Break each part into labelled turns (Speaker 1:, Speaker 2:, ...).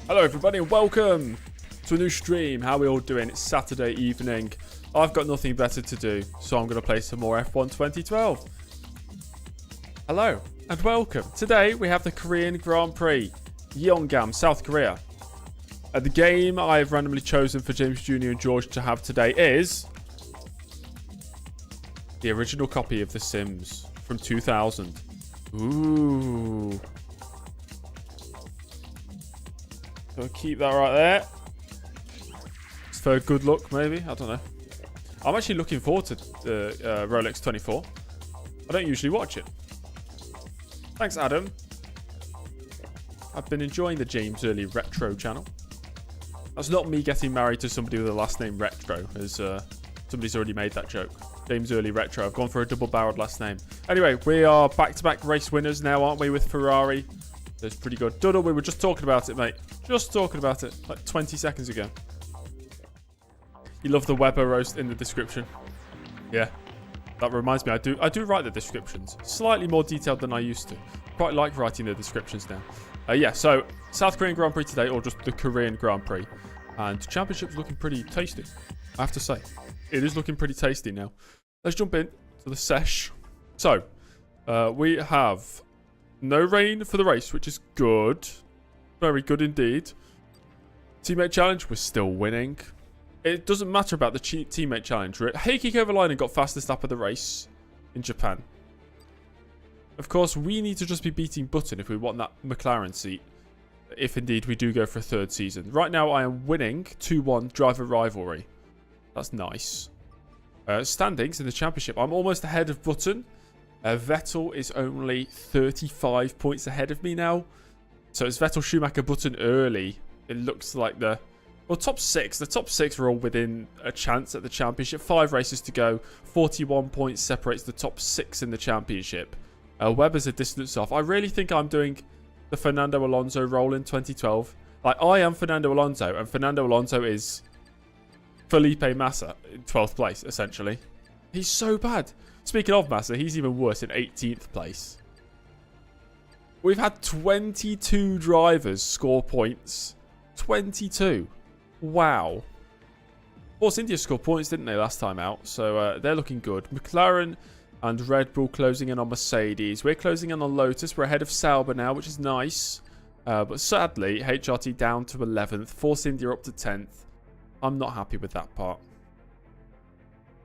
Speaker 1: Hello everybody and welcome to a new stream. How are we all doing? It's Saturday evening. I've got nothing better to do, so I'm going to play some more F1 2012. Hello and welcome. Today we have the Korean Grand Prix, Yeongam, South Korea. The game I've randomly chosen for James Jr. and George to have today is the original copy of The Sims from 2000. Ooh. So keep that right there. It's for good luck, maybe. I don't know. I'm actually looking forward to Rolex 24. I don't usually watch it. Thanks, Adam. I've been enjoying the James Early Retro channel. That's not me getting married to somebody with a last name Retro, as somebody's already made that joke. James Early Retro. I've gone for a double-barreled last name. Anyway, we are back-to-back race winners now, aren't we, with Ferrari? That's pretty good. Duddle, we were just talking about it, mate. Just talking about it like 20 seconds ago. You love the Weber roast in the description. Yeah. That reminds me, I do write the descriptions. Slightly more detailed than I used to. Quite like writing the descriptions now. Yeah, so South Korean Grand Prix today, or just the Korean Grand Prix. And the championship's looking pretty tasty, I have to say. It is looking pretty tasty now. Let's jump in to the sesh. So, we have no rain for the race, which is good. Very good indeed. Teammate challenge, we're still winning. It doesn't matter about the teammate challenge. Heikki Kovalainen got fastest lap of the race in Japan. Of course, we need to just be beating Button if we want that McLaren seat. If indeed we do go for a third season. Right now, I am winning 2-1 driver rivalry. That's nice. Standings in the championship. I'm almost ahead of Button. Vettel is only 35 points ahead of me now. So it's Vettel, Schumacher, Button early. It looks like the top six. The top six are all within a chance at the championship. 5 races to go. 41 points separates the top 6 in the championship. Webber's a distance off. I really think I'm doing the Fernando Alonso role in 2012. Like, I am Fernando Alonso, and Fernando Alonso is Felipe Massa in 12th place, essentially. He's so bad. Speaking of Massa, he's even worse in 18th place. We've had 22 drivers score points. 22. Wow. Force India scored points, didn't they, last time out? So they're looking good. McLaren and Red Bull closing in on Mercedes. We're closing in on Lotus. We're ahead of Sauber now, which is nice. But sadly, HRT down to 11th. Force India up to 10th. I'm not happy with that part.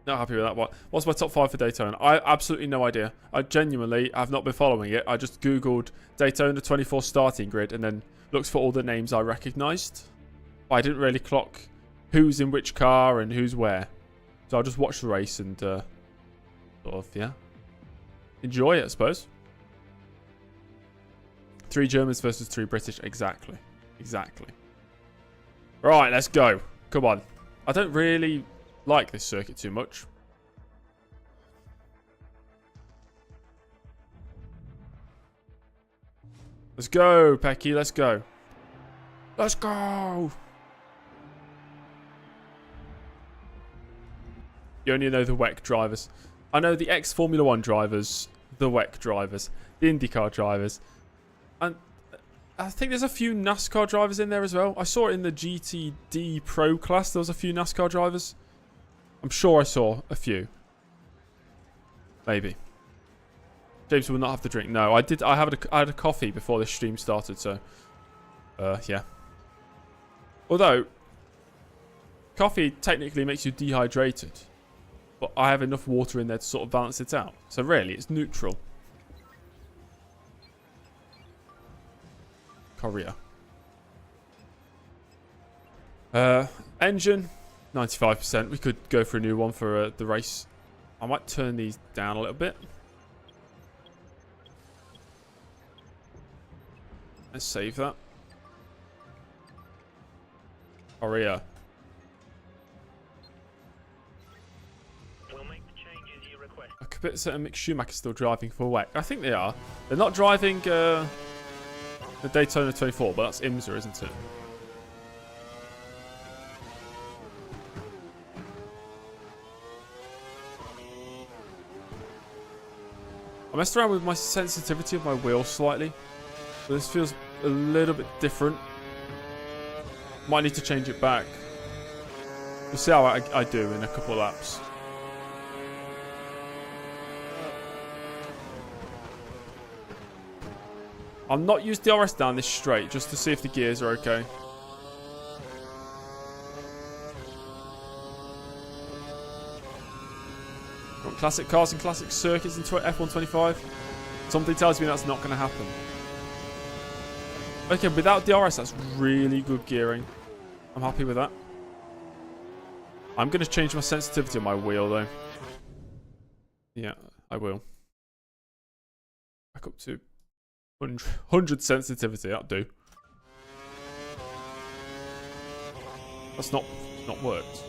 Speaker 1: Not happy with that one. What's my top 5 for Daytona? I absolutely no idea. I genuinely have not been following it. I just Googled Daytona 24 starting grid and then looked for all the names I recognised. I didn't really clock who's in which car and who's where. So I'll just watch the race and sort of, yeah, enjoy it, I suppose. 3 Germans versus 3 British. Exactly. Exactly. Right, let's go. Come on. I don't really like this circuit too much. Let's go, Pecky. Let's go. Let's go. You only know the WEC drivers. I know the ex-Formula 1 drivers, the WEC drivers, the IndyCar drivers. And I think there's a few NASCAR drivers in there as well. I saw it in the GTD Pro class. There was a few NASCAR drivers. I'm sure I saw a few. Maybe. James will not have to drink. No, I did. I had a coffee before this stream started, so yeah. Although coffee technically makes you dehydrated, but I have enough water in there to sort of balance it out. So really, it's neutral. Korea. Engine. 95%. We could go for a new one for the race. I might turn these down a little bit. Let's save that. Korea.
Speaker 2: We'll make the changes you request.
Speaker 1: Kubica and Mick Schumacher still driving for WEC. I think they are. They're not driving the Daytona 24, but that's IMSA, isn't it? I messed around with my sensitivity of my wheel slightly. But this feels a little bit different. Might need to change it back. We'll see how I do in a couple of laps. I'll not use DRS down this straight just to see if the gears are okay. Got classic cars and classic circuits in F1 25. Something tells me that's not going to happen. Okay, without DRS, that's really good gearing. I'm happy with that. I'm going to change my sensitivity on my wheel, though. Yeah, I will. Back up to 100 sensitivity. That'll do. That's not worked.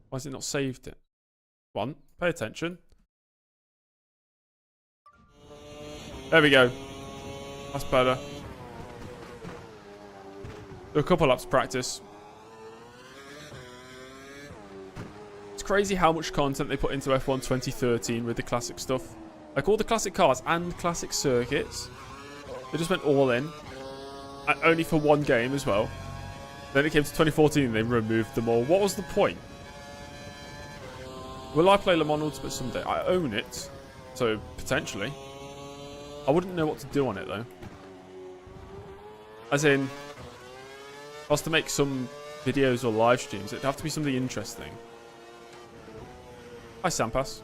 Speaker 1: Why has it not saved it? One, pay attention. There we go. That's better. Do a couple laps practice. It's crazy how much content they put into F1 2013 with the classic stuff. Like all the classic cars and classic circuits. They just went all in. And only for one game as well. Then it came to 2014 and they removed them all. What was the point? Will I play Le Mans Ultimate someday? I own it. So, potentially. I wouldn't know what to do on it though. As in, if I was to make some videos or live streams, it'd have to be something interesting. Hi, Sampass.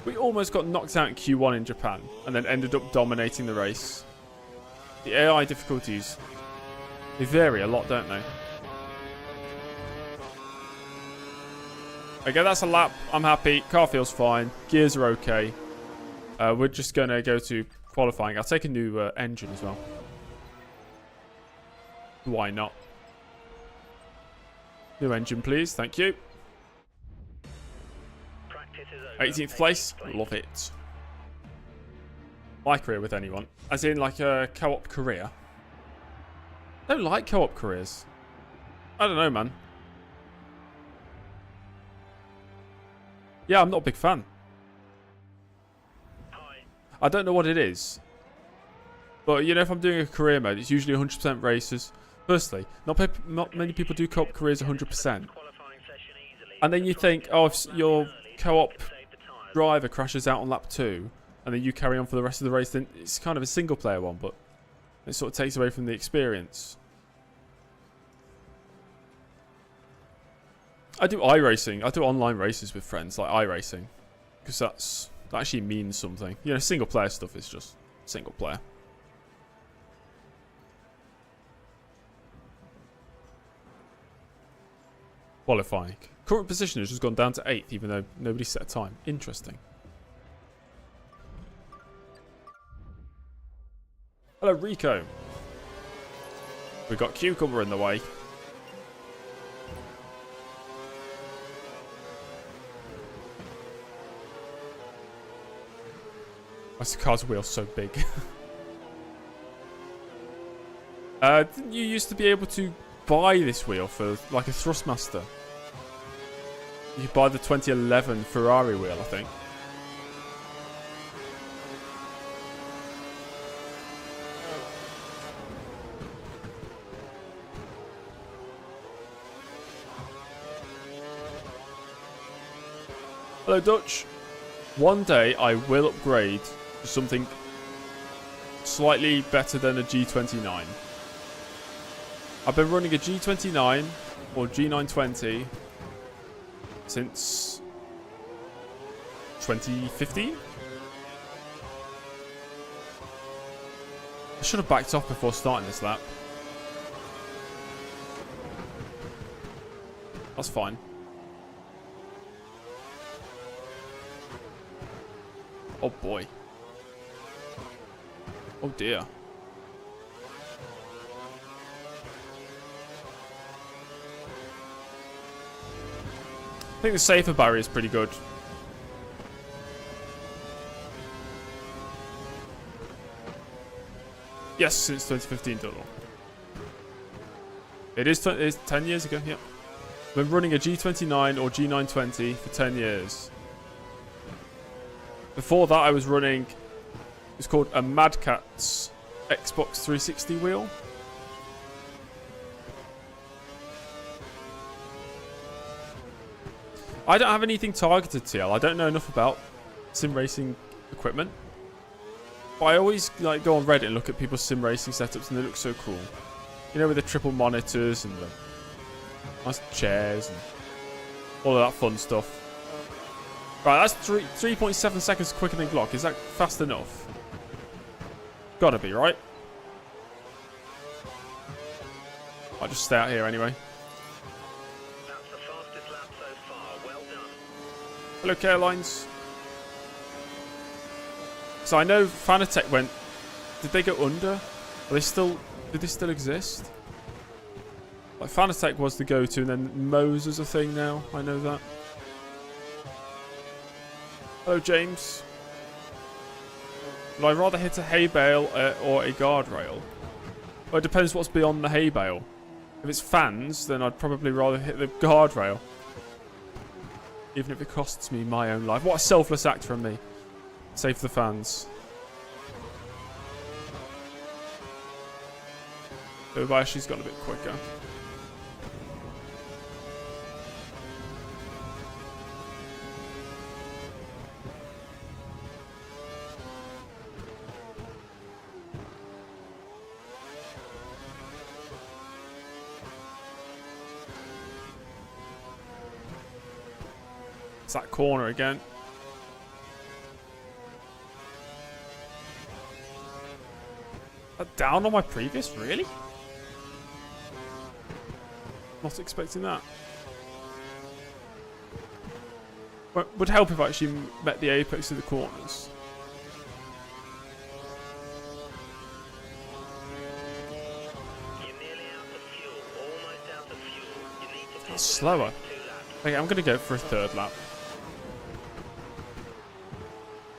Speaker 1: We almost got knocked out in Q1 in Japan and then ended up dominating the race. The AI difficulties, they vary a lot, don't they? Okay, that's a lap. I'm happy. Car feels fine. Gears are okay. We're just going to go to qualifying. I'll take a new engine as well. Why not? New engine, please. Thank you. 18th place. Love it. My career with anyone. As in, like, a co-op career. I don't like co-op careers. I don't know, man. Yeah, I'm not a big fan. I don't know what it is. But, you know, if I'm doing a career mode, it's usually 100% races. Firstly, not many people do co-op careers 100%. And then you think, oh, if your co-op driver crashes out on lap 2, and then you carry on for the rest of the race, then it's kind of a single-player one, but it sort of takes away from the experience. I do iRacing. I do online races with friends, like iRacing. Because that actually means something. You know, single player stuff is just single player. Qualifying. Current position has just gone down to 8th, even though nobody set a time. Interesting. Hello, Rico. We've got Cucumber in the way. Why is the car's wheel so big? Didn't you used to be able to buy this wheel for like a Thrustmaster? You could buy the 2011 Ferrari wheel, I think. Hello, Dutch. One day I will upgrade to something slightly better than a G29. I've been running a G29 or G920 since 2015. I should have backed off before starting this lap. That's fine. Oh boy. Oh dear. I think the safer barrier is pretty good. Yes, since 2015 total. It's 10 years ago, yeah. I've been running a G29 or G920 for 10 years. Before that, I was running, it's called a Mad Catz Xbox 360 wheel. I don't have anything targeted TL. I don't know enough about sim racing equipment. But I always like go on Reddit and look at people's sim racing setups, and they look so cool. You know, with the triple monitors and the nice chairs and all of that fun stuff. Right, that's 3.7 seconds quicker than Glock. Is that fast enough? Gotta be, right? I'll just stay out here anyway.
Speaker 2: That's the fastest lap so far. Well done.
Speaker 1: Hello, Carolines. So I know Fanatec went... Did they go under? Are they still... Did they still exist? Like, Fanatec was the go-to, and then Moser's a thing now. I know that. Hello, James. Would I rather hit a hay bale or a guardrail? Well, it depends what's beyond the hay bale. If it's fans, then I'd probably rather hit the guardrail. Even if it costs me my own life. What a selfless act from me. Save the fans. Kobayashi's got a bit quicker. It's that corner again. Down on my previous? Really? Not expecting that. Would help if I actually met the apex of the corners.
Speaker 2: You're nearly out of fuel. Almost out of fuel. You need to
Speaker 1: That's slower. Okay, I'm going to go for a third lap.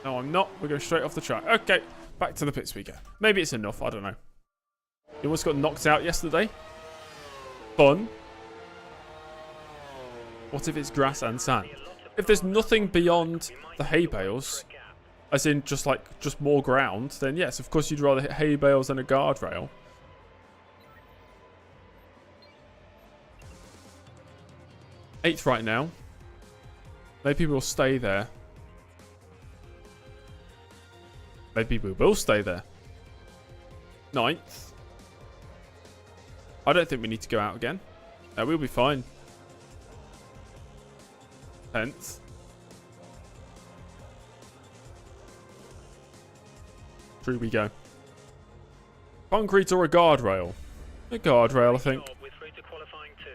Speaker 1: No, I'm not. We're going straight off the track. Okay, back to the pits we go. Maybe it's enough. I don't know. You almost got knocked out yesterday. Fun. What if it's grass and sand? If there's nothing beyond the hay bales, as in just more ground, then yes, of course you'd rather hit hay bales than a guardrail. Eighth right now. Maybe we'll stay there. Maybe we will stay there. Ninth. I don't think we need to go out again. No, we'll be fine. 10th. Through we go. Concrete or a guardrail? A guardrail, I think.
Speaker 2: We're through to qualifying 2.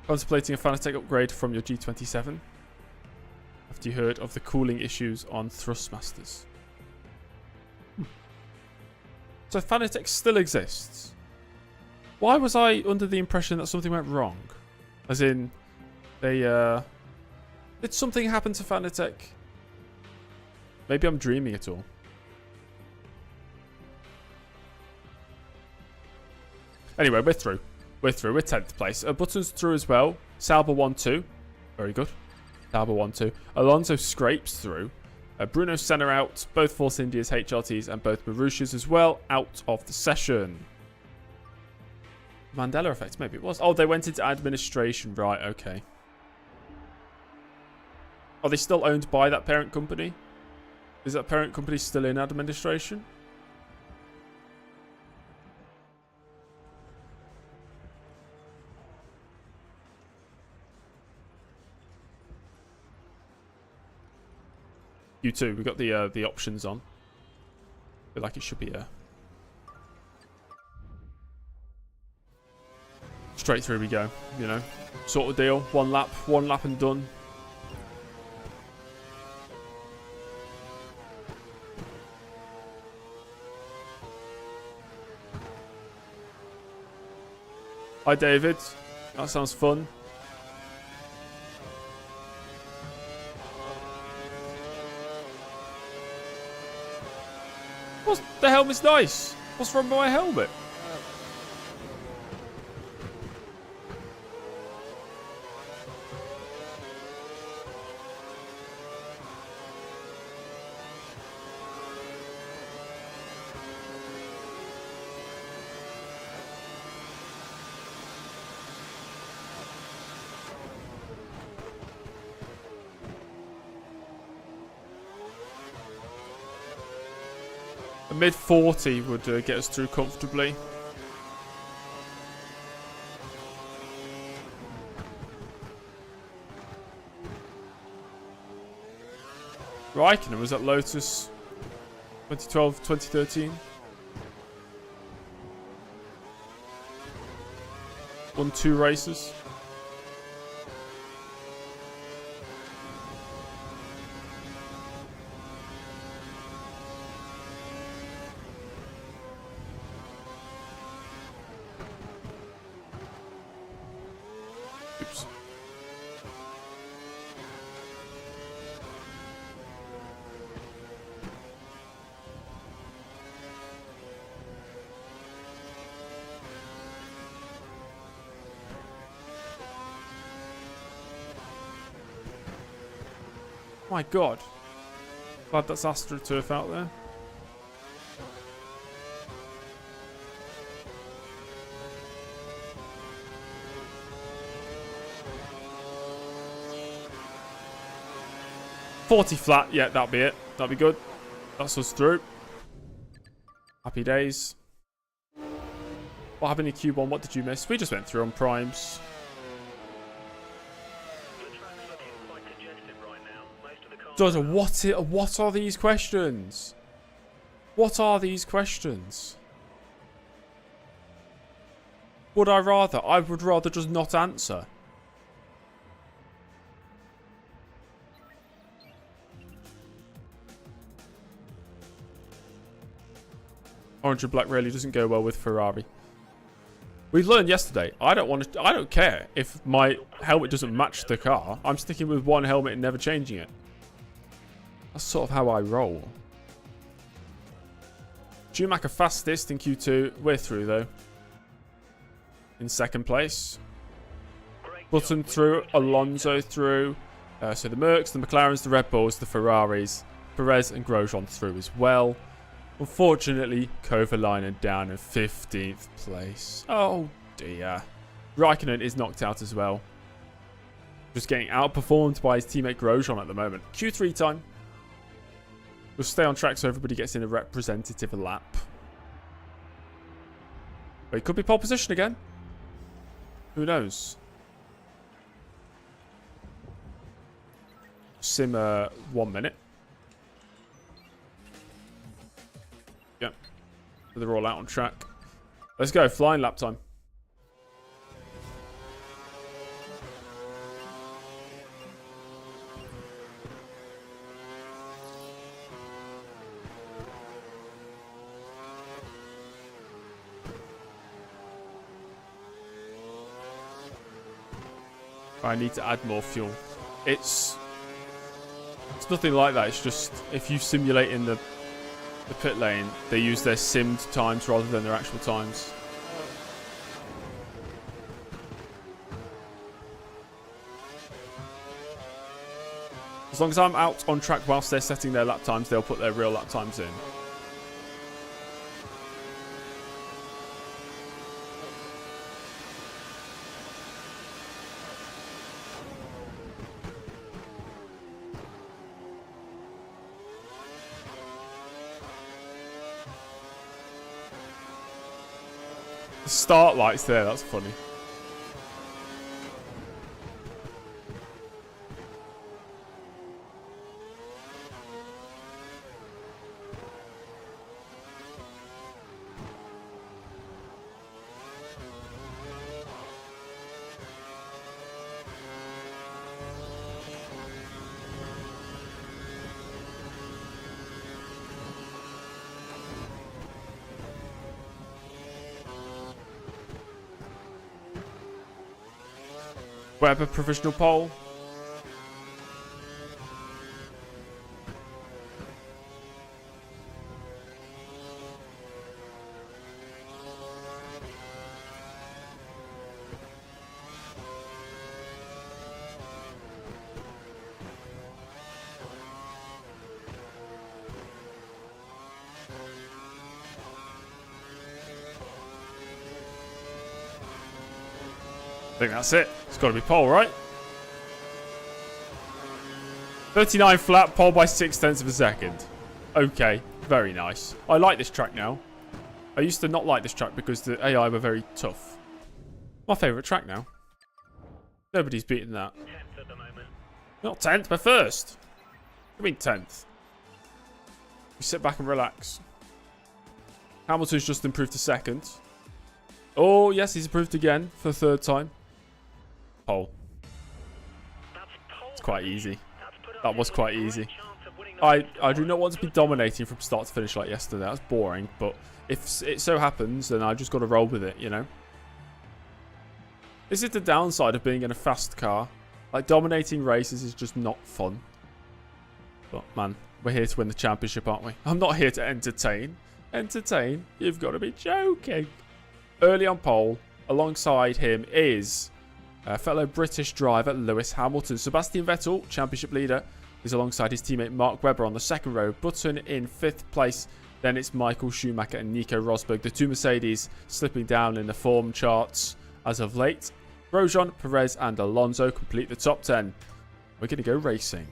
Speaker 1: Contemplating a Fanatec upgrade from your G27. After you heard of the cooling issues on Thrustmasters. So Fanatec still exists. Why was I under the impression that something went wrong? As in, they, did something happen to Fanatec? Maybe I'm dreaming it all. Anyway, we're through. We're through. We're 10th place. Button's through as well. Sauber 1-2. Very good. Sauber 1-2. Alonso scrapes through. Bruno Senna out. Both Force India's HRTs and both Marussia's as well out of the session. Mandela effect, maybe it was. Oh, they went into administration. Right, okay. Are they still owned by that parent company? Is that parent company still in administration? You too. We got the options on. Feel like it should be straight through we go. You know, sort of deal. One lap and done. Hi, David. That sounds fun. What the helmet's nice? What's wrong with my helmet? A mid 40 would get us through comfortably. Raikkonen was at Lotus 2012, 2013. Won 2 races. Oops. My God. Glad that's AstroTurf out there. $40 flat, yeah, that'll be it. That'll be good. That's us through. Happy days. What happened in Q1? What did you miss? We just went through on primes. What are these questions? What are these questions? Would I rather? I would rather just not answer. Orange and black really doesn't go well with Ferrari. We learned yesterday. I don't care if my helmet doesn't match the car. I'm sticking with one helmet and never changing it. That's sort of how I roll. Schumacher fastest in Q2. We're through though. In second place. Button through. Alonso through. So the Mercs, the McLarens, the Red Bulls, the Ferraris. Perez and Grosjean through as well. Unfortunately, Kovalainen down in 15th place. Oh dear. Raikkonen is knocked out as well. Just getting outperformed by his teammate Grosjean at the moment. Q3 time. We'll stay on track so everybody gets in a representative lap. But it could be pole position again. Who knows? Sim 1 minute. Yep. So they're all out on track. Let's go. Flying lap time. I need to add more fuel. It's nothing like that. It's just if you simulate in the pit lane, they use their simmed times rather than their actual times. As long as I'm out on track whilst they're setting their lap times, they'll put their real lap times in. Start lights there, that's funny. Webber provisional pole. I think that's it. It's got to be pole, right? 39 flat, pole by 0.6 of a second. Okay, very nice. I like this track now. I used to not like this track because the AI were very tough. My favourite track now. Nobody's beaten that.
Speaker 2: 10th at the moment.
Speaker 1: Not 10th, but first. I mean 10th. We sit back and relax. Hamilton's just improved to second. Oh, yes, he's improved again for the third time. Pole. It's quite easy. That was quite easy. I do not want to be dominating from start to finish like yesterday. That's boring, but if it so happens, then I just got to roll with it, you know? This is the downside of being in a fast car. Like, dominating races is just not fun. But, man, we're here to win the championship, aren't we? I'm not here to entertain. Entertain? You've got to be joking. Early on pole, alongside him is fellow British driver Lewis Hamilton. Sebastian Vettel, championship leader, is alongside his teammate Mark Webber on the second row. Button in 5th place. Then it's Michael Schumacher and Nico Rosberg. The two Mercedes slipping down in the form charts as of late. Grosjean, Perez and Alonso complete the top 10. We're going to go racing.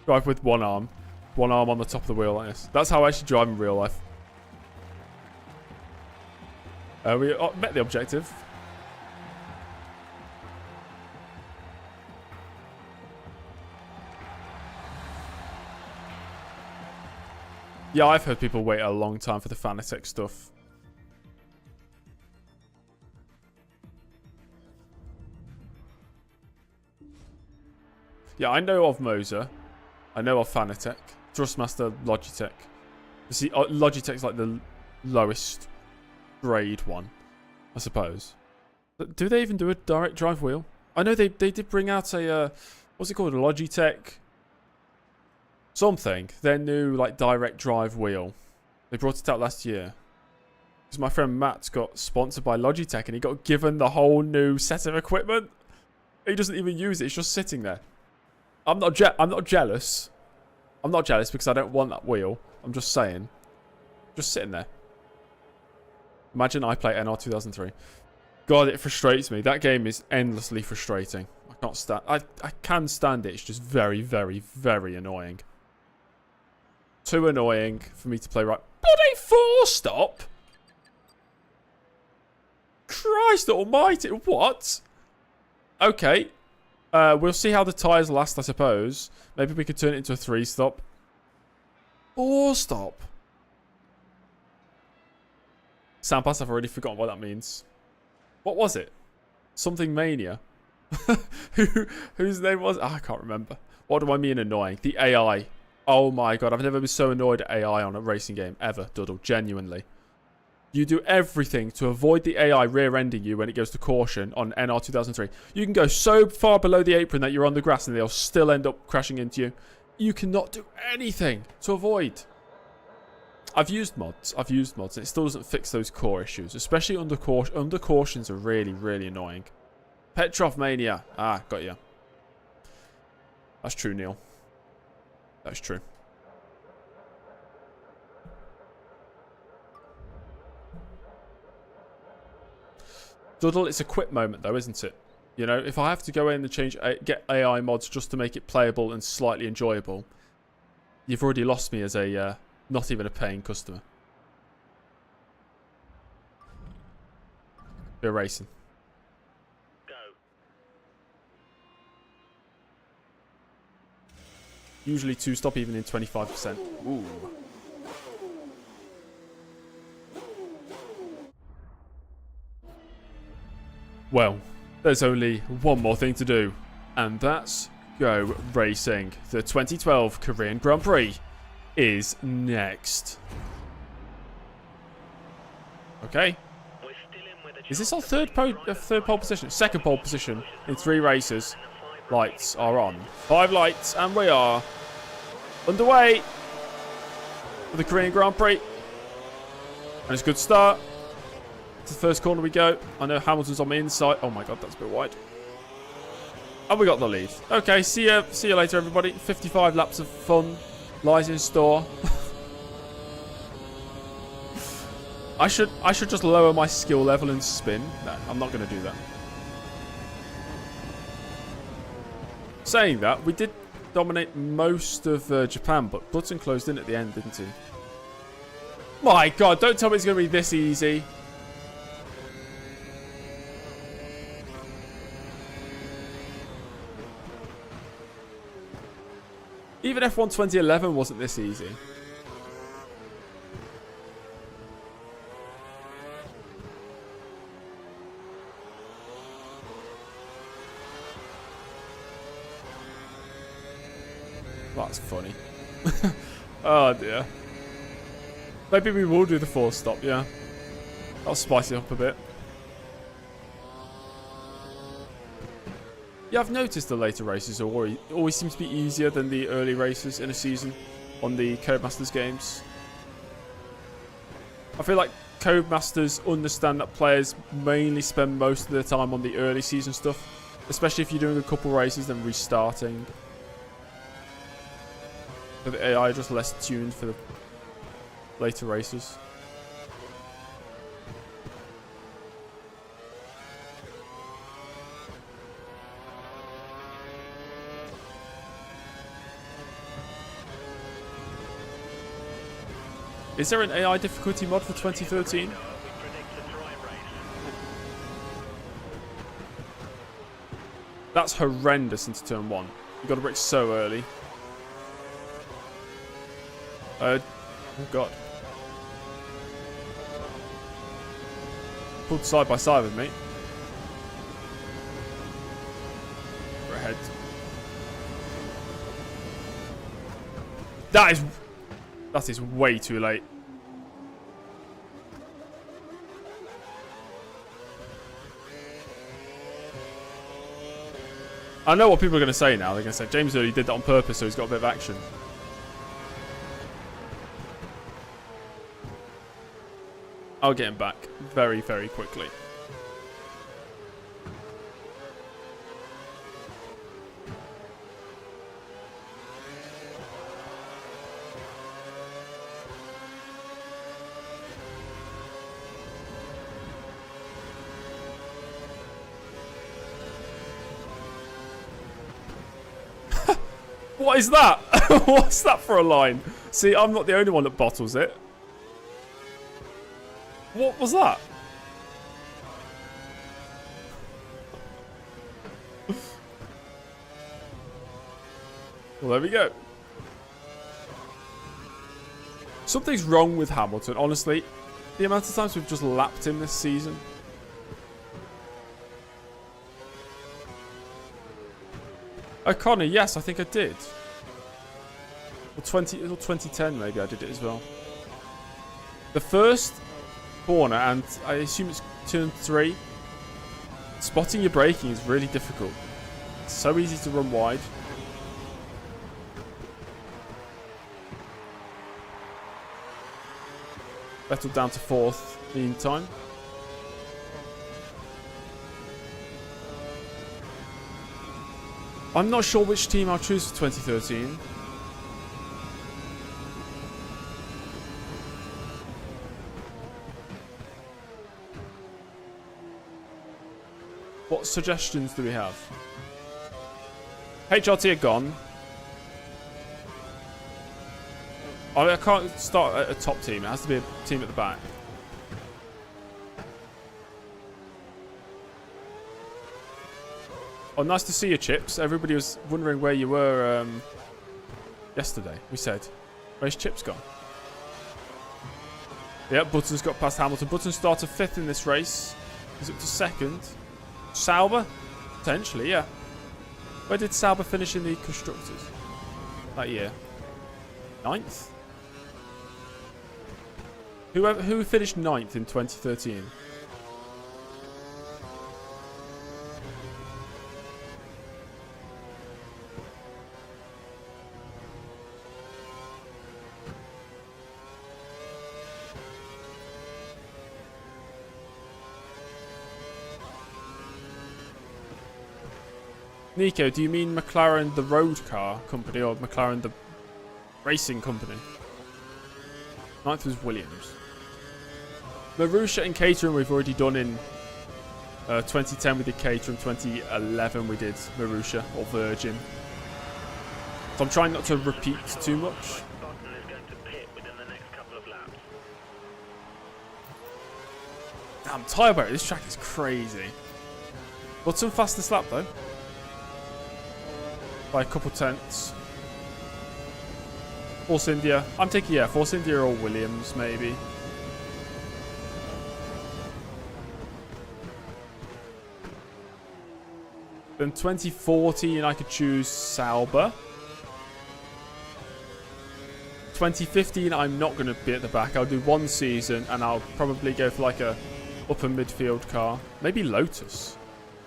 Speaker 1: Drive with one arm. One arm on the top of the wheel like this. That's how I should drive in real life. We met the objective. Yeah, I've heard people wait a long time for the Fanatec stuff. Yeah, I know of Moser. I know of Fanatec. Thrustmaster, Logitech. You see, Logitech's like the lowest grade one, I suppose. But do they even do a direct drive wheel? I know they did bring out a, what's it called? A Logitech something. Their new, like, direct drive wheel. They brought it out last year. Because my friend Matt got sponsored by Logitech and he got given the whole new set of equipment. He doesn't even use it. It's just sitting there. I'm not jealous. I'm not jealous because I don't want that wheel. I'm just saying. Just sitting there. Imagine I play NR 2003. God, it frustrates me. That game is endlessly frustrating. I can't stand. I can stand it. It's just very, very, very annoying. Too annoying for me to play right. Bloody 4-stop. Christ almighty. What? Okay. We'll see how the tyres last, I suppose. Maybe we could turn it into a 3-stop. 4-stop. Sampas, I've already forgotten what that means. What was it? Something Mania. Whose name was it? Oh, I can't remember. What do I mean annoying? The AI. Oh my god, I've never been so annoyed at AI on a racing game ever, Duddle. Genuinely. You do everything to avoid the AI rear-ending you when it goes to caution on NR 2003. You can go so far below the apron that you're on the grass and they'll still end up crashing into you. You cannot do anything to avoid. I've used mods and it still doesn't fix those core issues. Especially under cautions are really, really annoying. Petrov Mania. Ah, got you. That's true, Neil. That's true. Duddle, it's a quit moment though, isn't it? You know, if I have to go in and get AI mods just to make it playable and slightly enjoyable, you've already lost me as a not even a paying customer. We're racing.
Speaker 2: Go.
Speaker 1: Usually 2-stop even in 25%. Ooh. Well, there's only one more thing to do, and that's go racing. The 2012 Korean Grand Prix is next. Okay. Is this our third pole position? Second pole position in 3 races. Lights are on. 5 lights, and we are underway for the Korean Grand Prix. And it's a good start. To the first corner we go. I know Hamilton's on the inside. Oh my god, that's a bit wide. And we got the lead. Okay, see you later, everybody. 55 laps of fun lies in store. I should just lower my skill level and spin. No, I'm not going to do that. Saying that, we did dominate most of Japan, but Button closed in at the end, didn't he? My God, don't tell me it's going to be this easy. Even F1 2011 wasn't this easy. That's funny. Oh dear. Maybe we will do the 4 stop, yeah. That'll spice it up a bit. Yeah, I've noticed the later races always seem to be easier than the early races in a season on the Codemasters games. I feel like Codemasters understand that players mainly spend most of their time on the early season stuff, especially if you're doing a couple races then restarting. But the AI are just less tuned for the later races. Is there an AI difficulty mod for 2013? That's horrendous into turn 1. You got to brake so early. Oh God. Pulled side by side with me. We're ahead. That is way too late. I know what people are going to say now. They're going to say James Early did that on purpose, so he's got a bit of action. I'll get him back very, very quickly. What is that? What's that for a line? See, I'm not the only one that bottles it. What was that? Well, there we go. Something's wrong with Hamilton, honestly. The amount of times we've just lapped him this season. O'Connor, yes, I think I did. Or 2010 maybe I did it as well. The first corner, and I assume it's turn 3. Spotting your braking is really difficult. It's so easy to run wide. Vettel down to 4th meantime. I'm not sure which team I'll choose for 2013. What suggestions do we have? HRT are gone. I can't start at a top team. It has to be a team at the back. Oh, nice to see you, Chips. Everybody was wondering where you were yesterday. We said, where's Chips gone? Yep, Button's got past Hamilton. Button started 5th in this race. He's up to 2nd. Sauber? Potentially, yeah. Where did Sauber finish in the Constructors that year? 9th? Who finished 9th in 2013? Nico, do you mean McLaren the road car company or McLaren the racing company? 9th was Williams. Marussia and catering we've already done in 2010 we did catering, 2011 we did Marussia or Virgin. So I'm trying not to repeat too much.
Speaker 2: Button is going to pit within the next couple of laps.
Speaker 1: Damn, tyre barrier. This track is crazy. Button fastest lap though. By a couple tenths. Force India. I'm taking, yeah, Force India or Williams, maybe. Then 2014, I could choose Sauber. 2015, I'm not going to be at the back. I'll do one season, and I'll probably go for like a upper midfield car. Maybe Lotus.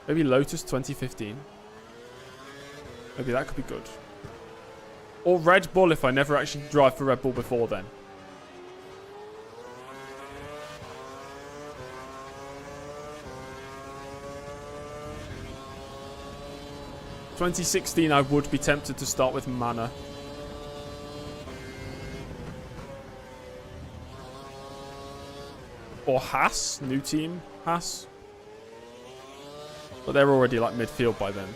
Speaker 1: Maybe Lotus 2015. Maybe that could be good. Or Red Bull if I never actually drive for Red Bull before then. ...2016 I would be tempted to start with Mana. Or Haas, new team, Haas. But they're already like midfield by then.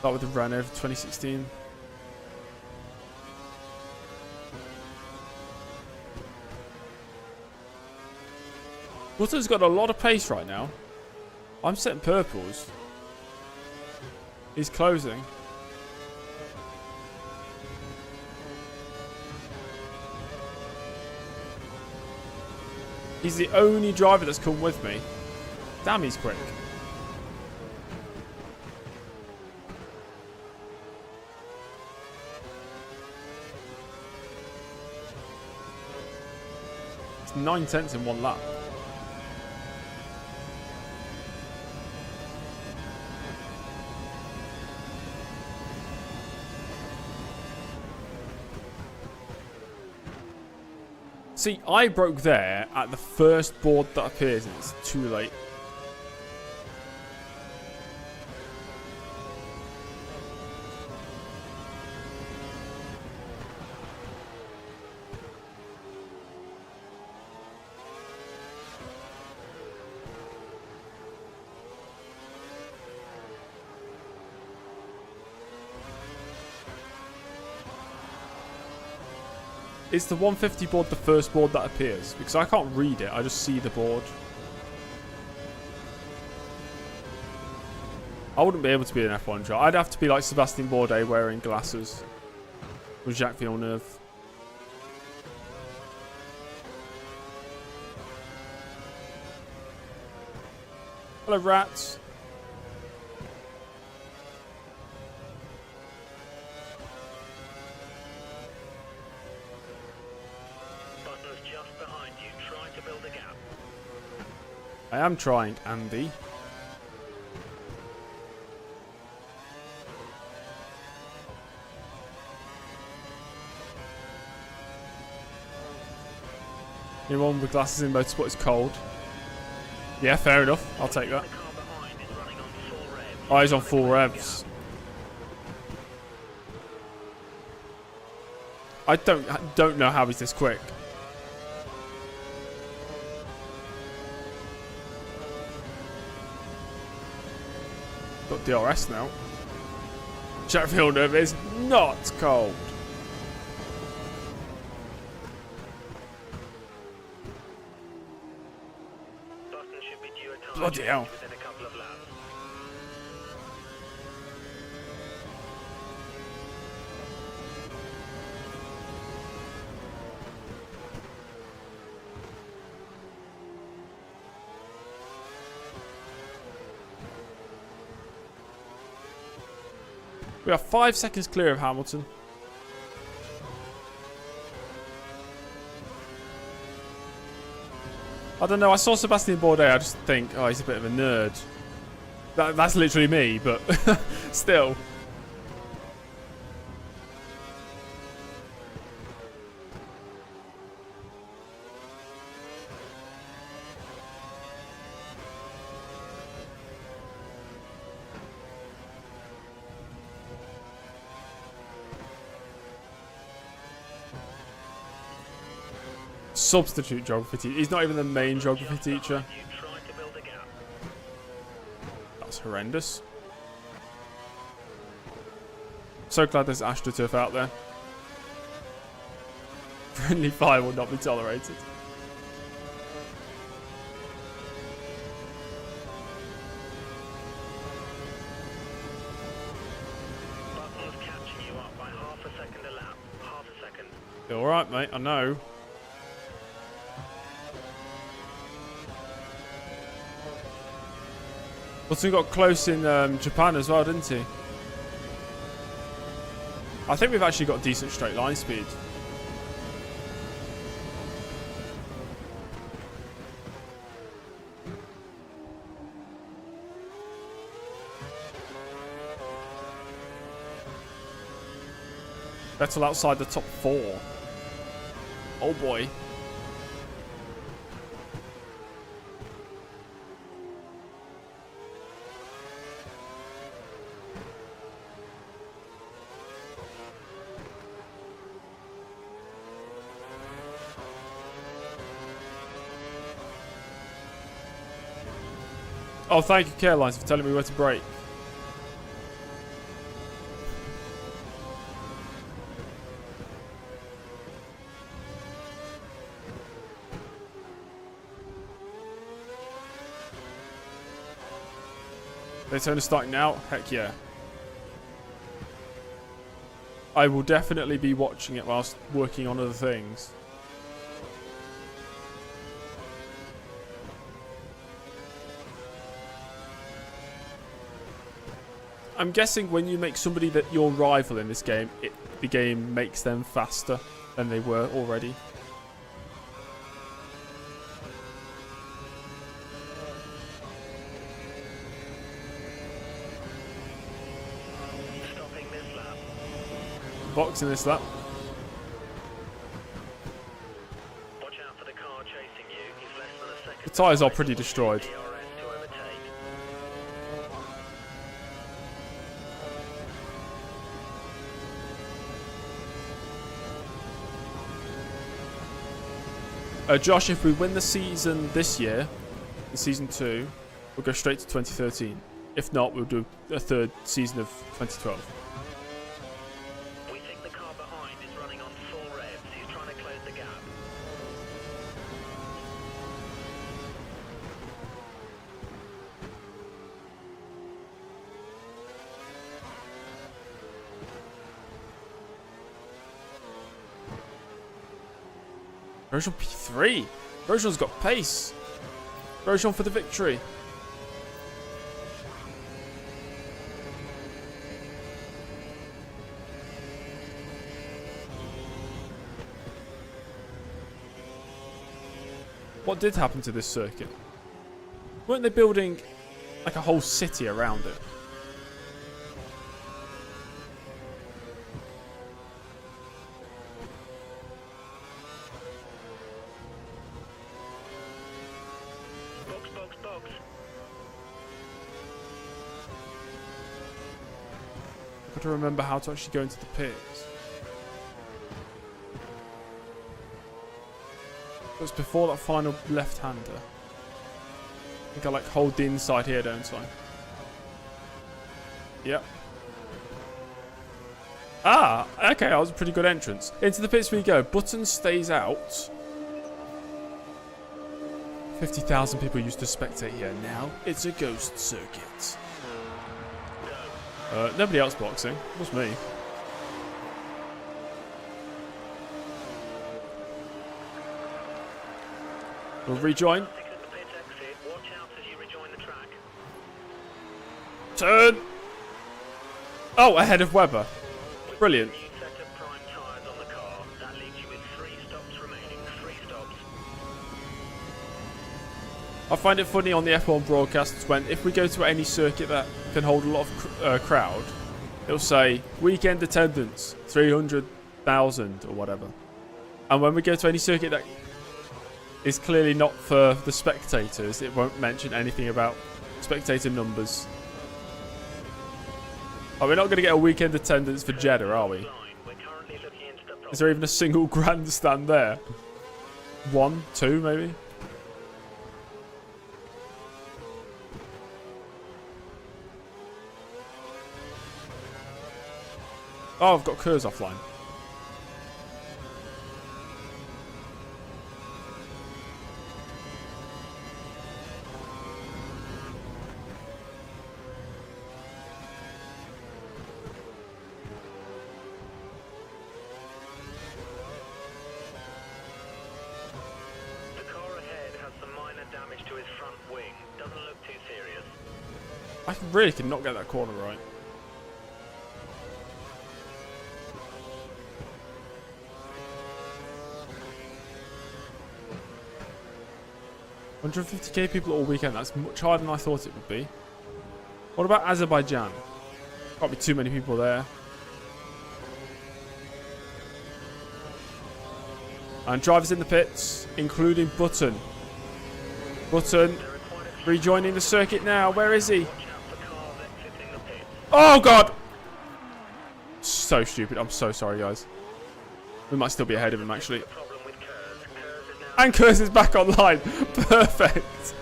Speaker 1: Start with the Renault 2016. Butter's got a lot of pace right now. I'm setting purples. He's closing. He's the only driver that's come with me. Damn, he's quick. It's 9 tenths in one lap. See, I broke there at the first board that appears and it's too late. Is the 150 board the first board that appears? Because I can't read it, I just see the board. I wouldn't be able to be an F1 driver. I'd have to be like Sebastian Bourdais wearing glasses. Or Jacques Villeneuve. Hello, rats. I am trying, Andy. Anyone with glasses in motorsport is cold. Yeah, fair enough. I'll take that. Oh, he's on full revs. I don't know how he's this quick. Got DRS now. Jacques Villeneuve is not cold. Bloody hell. We are 5 seconds clear of Hamilton. I don't know, I saw Sebastian Bourdais, I just think, oh, he's a bit of a nerd. That's literally me, but still. Substitute geography teacher. He's not even the main geography teacher.
Speaker 2: You try to build a gap.
Speaker 1: That's horrendous. So glad there's AstroTurf out there. Friendly fire will not be tolerated.
Speaker 2: Button's catching you up by half a second a lap. Half a second.
Speaker 1: You're alright, mate. I know. Button got close in Japan as well, didn't he? I think we've actually got decent straight line speed. Vettel outside the top 4. Oh boy. Oh, thank you, Carelines, for telling me where to brake. Daytona starting now? Heck yeah. I will definitely be watching it whilst working on other things. I'm guessing when you make somebody that your rival in this game, the game makes them faster than they were already.
Speaker 2: Stopping this lap.
Speaker 1: Boxing this lap.
Speaker 2: Watch out for the car chasing you. He's less than a second.
Speaker 1: The tyres are pretty destroyed.
Speaker 2: DRS to overtake.
Speaker 1: Josh, if we win the season this year, in season 2, we'll go straight to 2013. If not, we'll do a third season of 2012.
Speaker 2: We think the car behind is running on full revs. He's trying to close the gap.
Speaker 1: Grosjean P3. Grosjean's got pace. Grosjean for the victory. What did happen to this circuit? Weren't they building like a whole city around it?
Speaker 2: Box, box, box.
Speaker 1: I've got to remember how to actually go into the pits. It was before that final left-hander. I think I like hold the inside here, don't I? Yep. Ah, okay, that was a pretty good entrance. Into the pits we go. Button stays out. 50,000 people used to spectate here. Now it's a ghost circuit. Nobody else boxing. Just me. We'll rejoin.
Speaker 2: Exit the pit exit. Watch out as you rejoin the track.
Speaker 1: Turn. Oh, ahead of Webber. Brilliant.
Speaker 2: New set of prime tyres on the car. That leaves you with 3 stops remaining. 3 stops.
Speaker 1: I find it funny on the F1 broadcasts when if we go to any circuit that can hold a lot of crowd, it'll say weekend attendance 300,000 or whatever. And when we go to any circuit that is clearly not for the spectators, it won't mention anything about spectator numbers. Oh, we're not going to get a weekend attendance for Jeddah, are we?
Speaker 2: We're currently looking into the
Speaker 1: Is there even a single grandstand there? 1, 2 maybe. Oh, I've got Kurz offline.
Speaker 2: Damage to his front wing. Doesn't look too serious.
Speaker 1: I really could not get that corner right. $150k people all weekend. That's much harder than I thought it would be. What about Azerbaijan? Can't be too many people there. And drivers in the pits, including Button. Button rejoining the circuit now. Where is he? Oh, God. So stupid. I'm so sorry, guys. We might still be ahead of him, actually. And Kurz is back online. Perfect.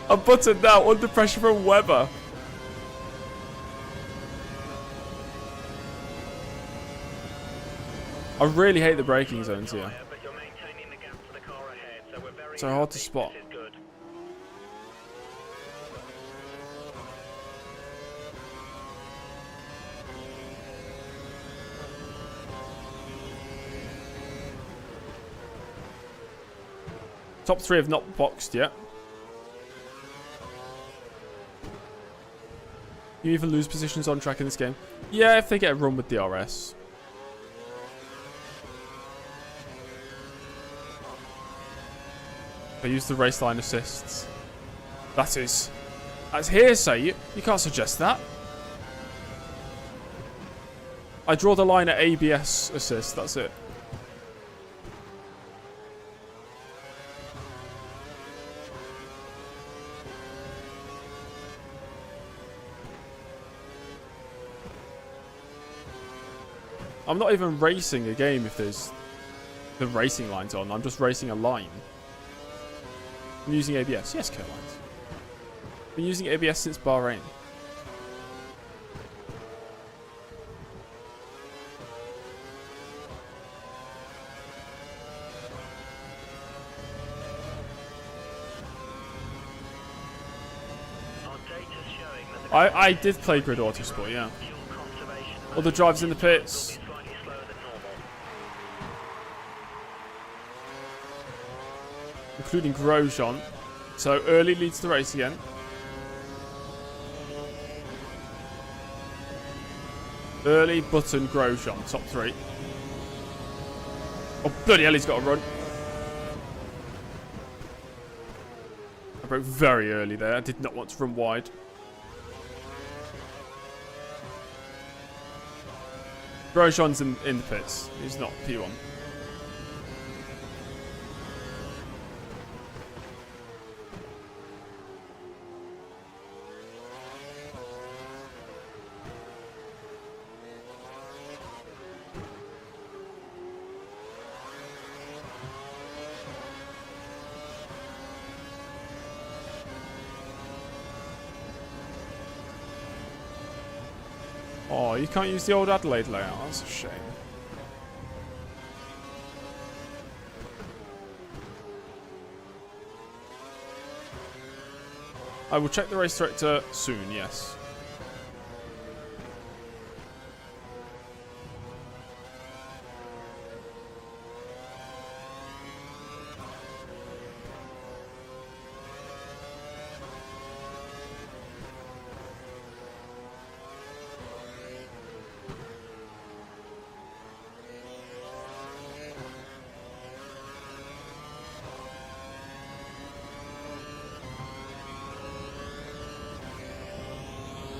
Speaker 1: And Button now under pressure from Webber. I really hate the braking zones here. So hard to spot. Top 3 have not boxed yet. You even lose positions on track in this game. Yeah, if they get a run with DRS. They use the race line assists. That's hearsay. You can't suggest that. I draw the line at ABS assist. That's it. I'm not even racing a game if there's the racing lines on. I'm just racing a line. I'm using ABS. Yes, Carolines. I've been using ABS since Bahrain. I did play Grid Autosport, yeah. All the drivers in the pits. Including Grosjean. So early leads the race again. Early, Button, Grosjean, top 3. Oh, bloody hell, he's got a run. I broke very early there. I did not want to run wide. Grosjean's in the pits. He's not P1. Oh, you can't use the old Adelaide layout. That's a shame. I will check the race director soon, yes.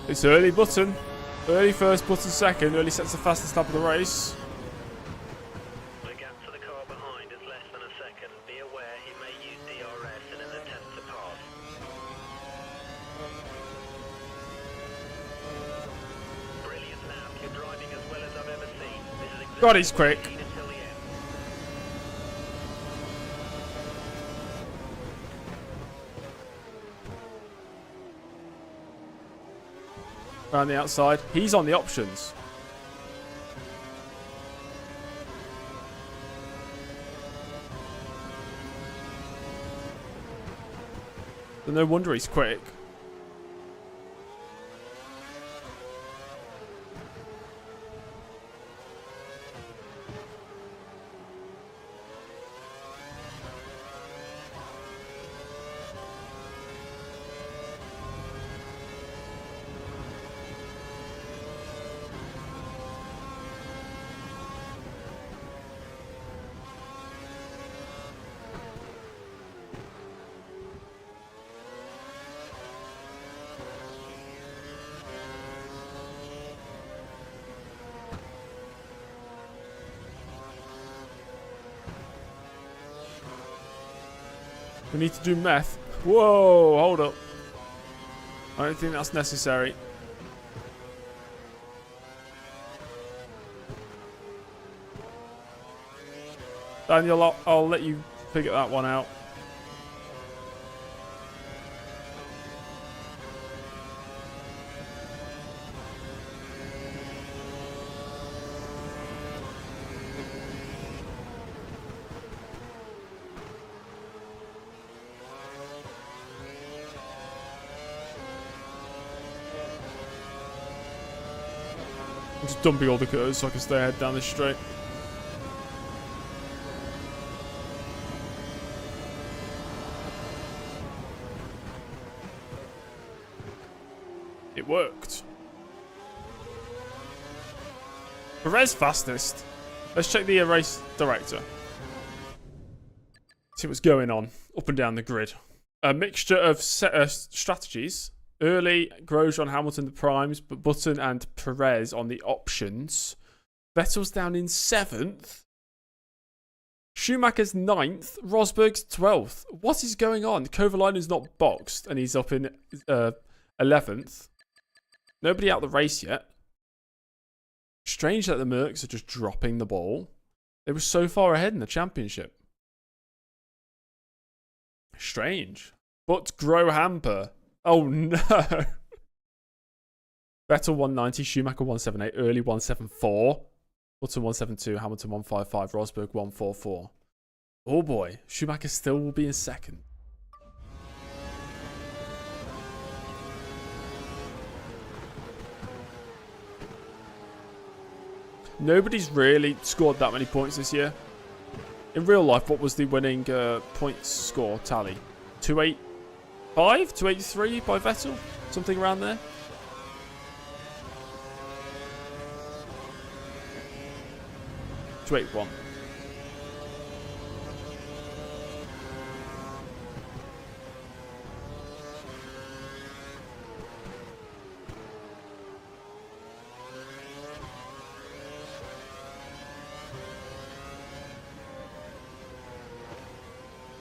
Speaker 1: It's early Button. Early first, Button second. Early sets the fastest lap of the race.
Speaker 2: The gap to the car behind is less than a second. Be aware he may use DRS in an attempt to pass. Brilliant lap. You're driving as well as I've ever seen. This is exactly
Speaker 1: God, he's quick.
Speaker 2: until the end.
Speaker 1: Around the outside. He's on the options. So no wonder he's quick. We need to do meth. Whoa, hold up. I don't think that's necessary. Daniel, I'll let you figure that one out. I'm just dumping all the cutters so I can stay ahead down this straight. It worked. Perez fastest. Let's check the race director. See what's going on up and down the grid. A mixture of strategies. Early, Grosjean, Hamilton, the primes, but Button and Perez on the options. Vettel's down in 7th. Schumacher's 9th. Rosberg's 12th. What is going on? Kovalainen's not boxed, and he's up in 11th. Nobody out the race yet. Strange that the Mercs are just dropping the ball. They were so far ahead in the championship. Strange. But Grohamper. Oh no. Vettel 190, Schumacher 178, Early 174, Button 172, Hamilton 155, Rosberg 144. Oh boy, Schumacher still will be in 2nd. Nobody's really scored that many points this year. In real life, what was the winning points score tally? 285? 283 by Vettel? Something around there? One.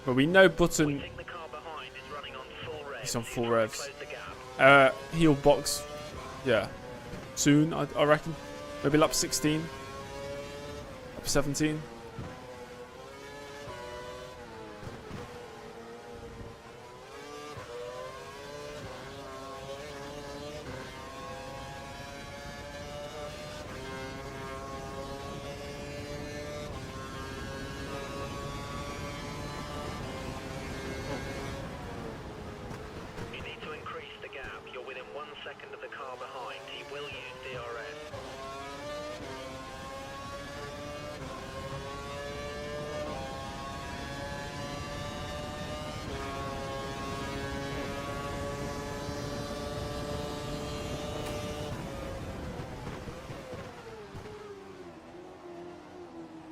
Speaker 1: But we know Button. He's on full revs. He'll box. Yeah. Soon, I reckon. Maybe lap 16. 17.
Speaker 2: You need to increase the gap. You're within 1 second of the car behind. He will use DRS.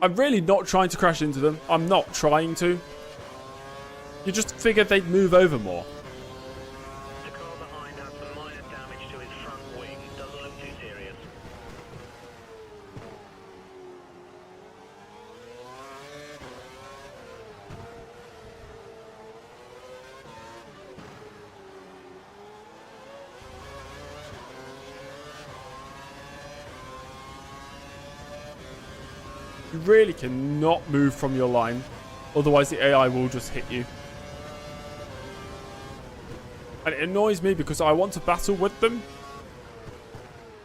Speaker 1: I'm really not trying to crash into them. I'm not trying to. You just figured they'd move over more.
Speaker 2: The car behind has some minor damage to his front wing. Doesn't look too serious.
Speaker 1: You really cannot move from your line. Otherwise the AI will just hit you. And it annoys me because I want to battle with them.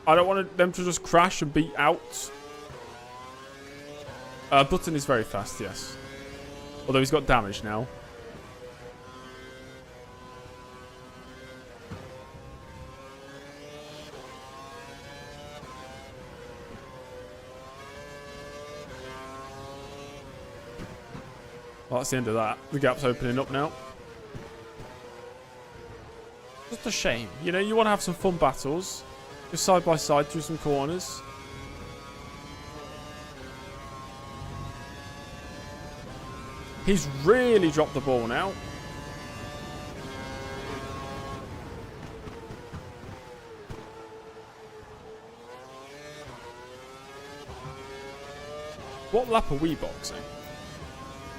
Speaker 1: I don't want them to just crash and be out. Button is very fast, yes. Although he's got damage now. Well, that's the end of that. The gap's opening up now. Just a shame. You know, you want to have some fun battles. Just side by side through some corners. He's really dropped the ball now. What lap are we boxing?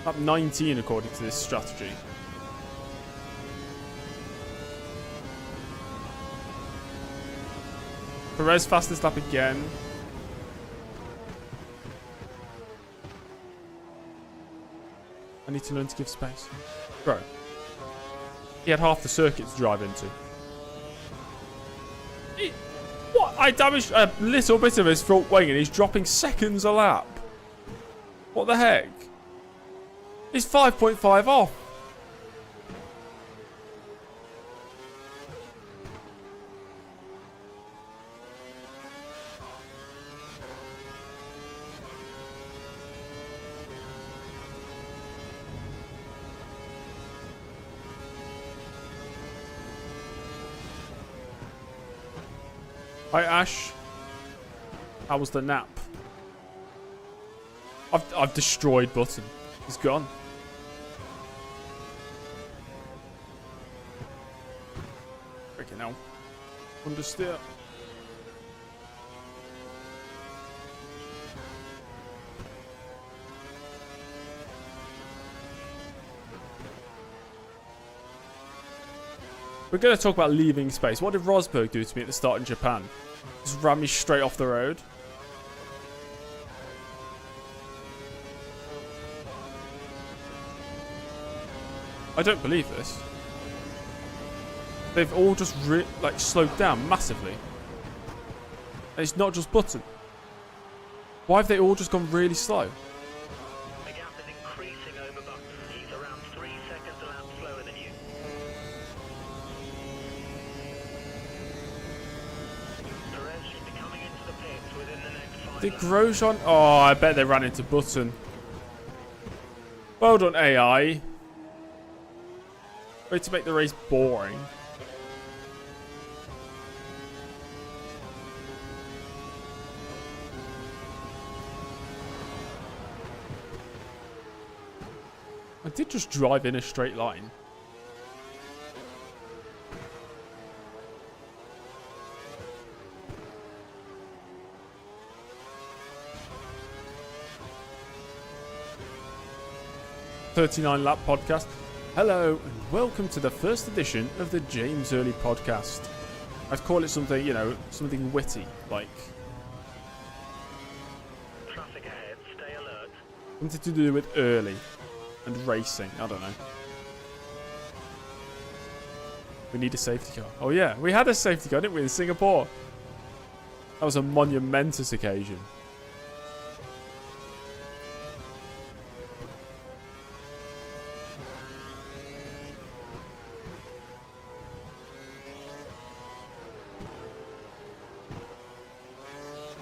Speaker 1: Lap 19 according to this strategy. Perez fastest lap again. I need to learn to give space. Bro. He had half the circuit to drive into. What? I damaged a little bit of his front wing and he's dropping seconds a lap. What the heck? He's 5.5 off. Hi Ash. How was the nap? I've destroyed Button. He's gone. Freaking hell. Understeer. We're going to talk about leaving space. What did Rosberg do to me at the start in Japan? Just ran me straight off the road. I don't believe this. They've all just like slowed down massively. And it's not just Button. Why have they all just gone really slow?
Speaker 2: The gap is increasing over Button. He's around 3 seconds a lap slower than you. Perez should be coming into the pits within the next 5
Speaker 1: Did
Speaker 2: laps.
Speaker 1: Grosjean? Oh, I bet they ran into Button. Well done, AI. Way to make the race boring. I did just drive in a straight line. "39 Lap Podcast." Hello and welcome to the first edition of the James Early Podcast. I'd call it something, you know, something witty, like
Speaker 2: Traffic ahead, stay alert.
Speaker 1: something to do with early and racing. I don't know. We need a safety car. Oh yeah, we had a safety car, didn't we, in Singapore? That was a monumentous occasion.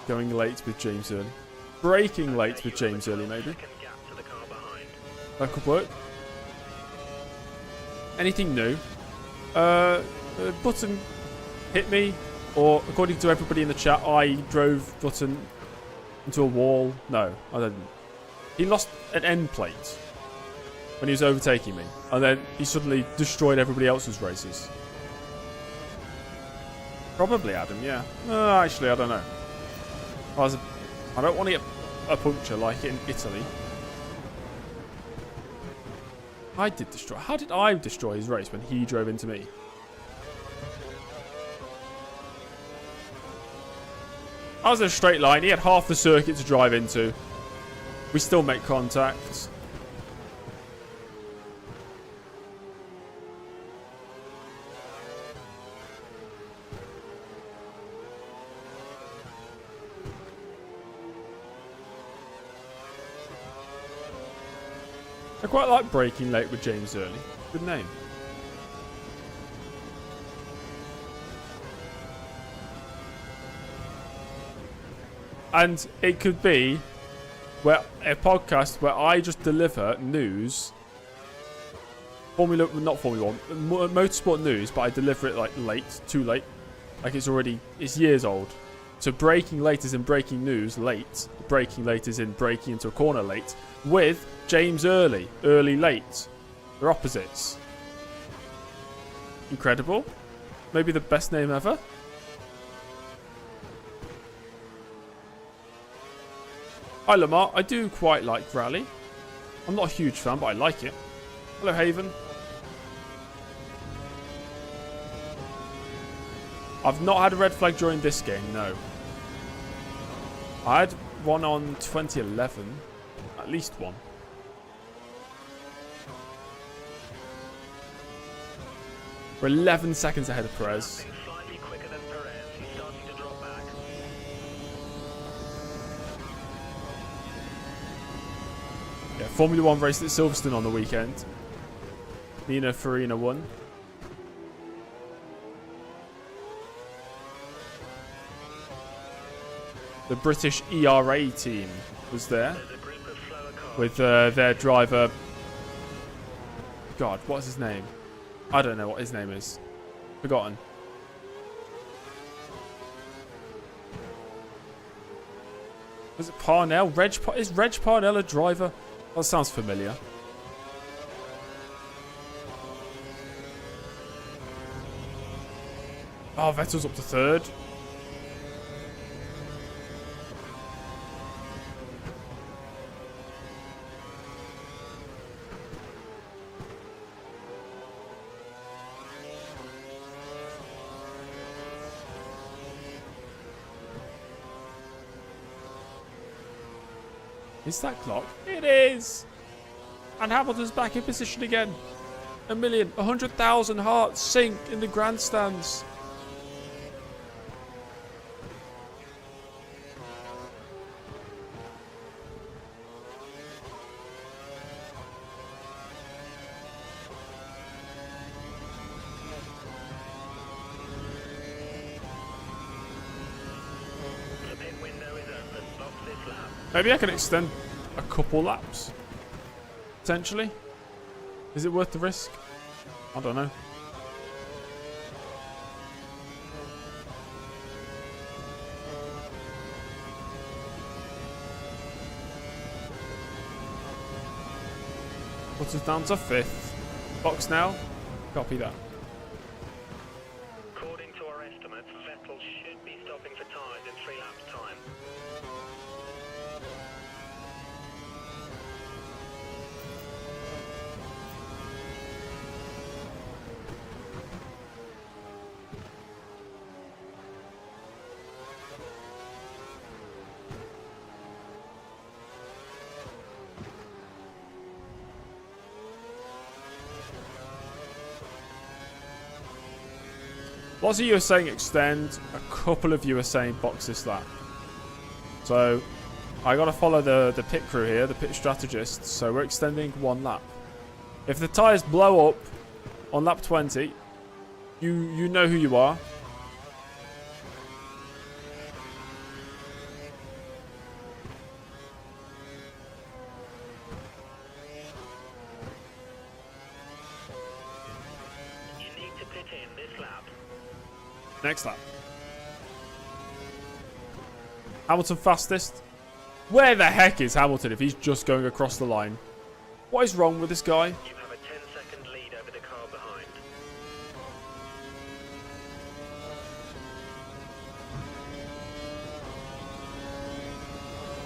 Speaker 1: Going late with James Early. Braking late with James Early, maybe.
Speaker 2: Second gap to the car behind.
Speaker 1: That could work. Anything new? Button hit me, or according to everybody in the chat, I drove Button into a wall. No, I didn't. He lost an end plate when he was overtaking me, and then he suddenly destroyed everybody else's races. Probably Adam, yeah. Actually, I don't know. I don't want to get a puncture like in Italy. I did destroy. How did I destroy his race when he drove into me? I was in a straight line. He had half the circuit to drive into. We still make contact. I quite like braking late with James Early. Good name. And it could be a podcast where I just deliver news. Not Formula One, motorsport news, but I deliver it like late, too late. Like it's years old. So braking late is in breaking news late. Braking late is in braking into a corner late. With James Early late. They're opposites. Incredible. Maybe the best name ever. Hi Lamar, I do quite like Rally. I'm not a huge fan, but I like it. Hello Haven. I've not had a red flag during this game, no. I had one on 2011. At least one. We're 11 seconds ahead of Perez.
Speaker 2: Slightly quicker than Perez. He's starting to drop back.
Speaker 1: Yeah, Formula 1 raced at Silverstone on the weekend. Nina Farina won. The British ERA team was there with their driver. God, what's his name? I don't know what his name is. Forgotten. Was it Parnell? Is Reg Parnell a driver? That sounds familiar. Oh, Vettel's up to third. Is that clock? It is! And Hamilton's back in position again. 100,000 hearts sink in the grandstands.
Speaker 2: The pit window is open. Box this lap.
Speaker 1: Maybe I can extend a couple laps. Potentially. Is it worth the risk? I don't know. Puts us down to 5th. Box now. Copy that.
Speaker 2: According to our estimates, Vettel should be stopping for tyres in 3 laps' time.
Speaker 1: Lots of you are saying extend. A couple of you are saying box this lap. So I got to follow the pit crew here, the pit strategists. So we're extending 1 lap. If the tyres blow up on lap 20, you know who you are.
Speaker 2: You need to pit in this lap.
Speaker 1: Next lap. Hamilton fastest. Where the heck is Hamilton if he's just going across the line? What is wrong with this guy?
Speaker 2: You have a 10-second lead over the car behind.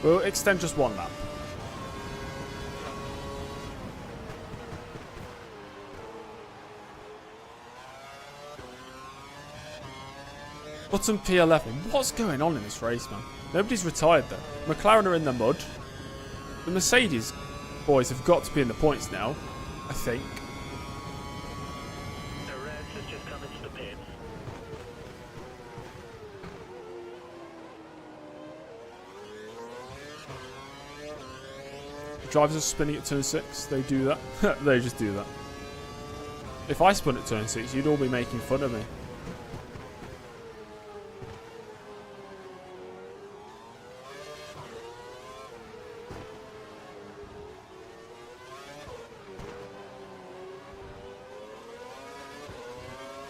Speaker 1: We'll extend just 1 lap. Button P11. What's going on in this race, man? Nobody's retired though. McLaren are in the mud. The Mercedes boys have got to be in the points now, I think.
Speaker 2: Perez has just come into the pits.
Speaker 1: Drivers are spinning at turn 6. They do that. They just do that. If I spun at turn 6, you'd all be making fun of me.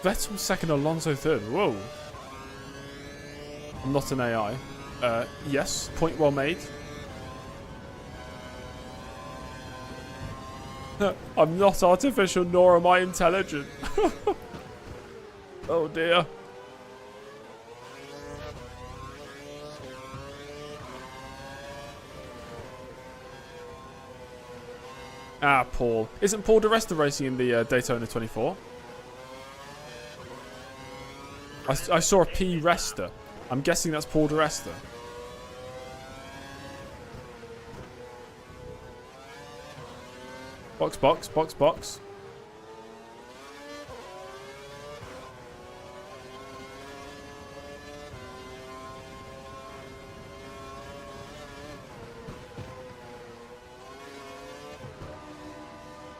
Speaker 1: Vettel second, Alonso third. Whoa. I'm not an AI. Yes, point well made. I'm not artificial, nor am I intelligent. Oh dear. Ah, Paul. Isn't Paul di Resta racing in the Daytona 24? I saw a P Resta. I'm guessing that's Paul di Resta. Box, box, box, box.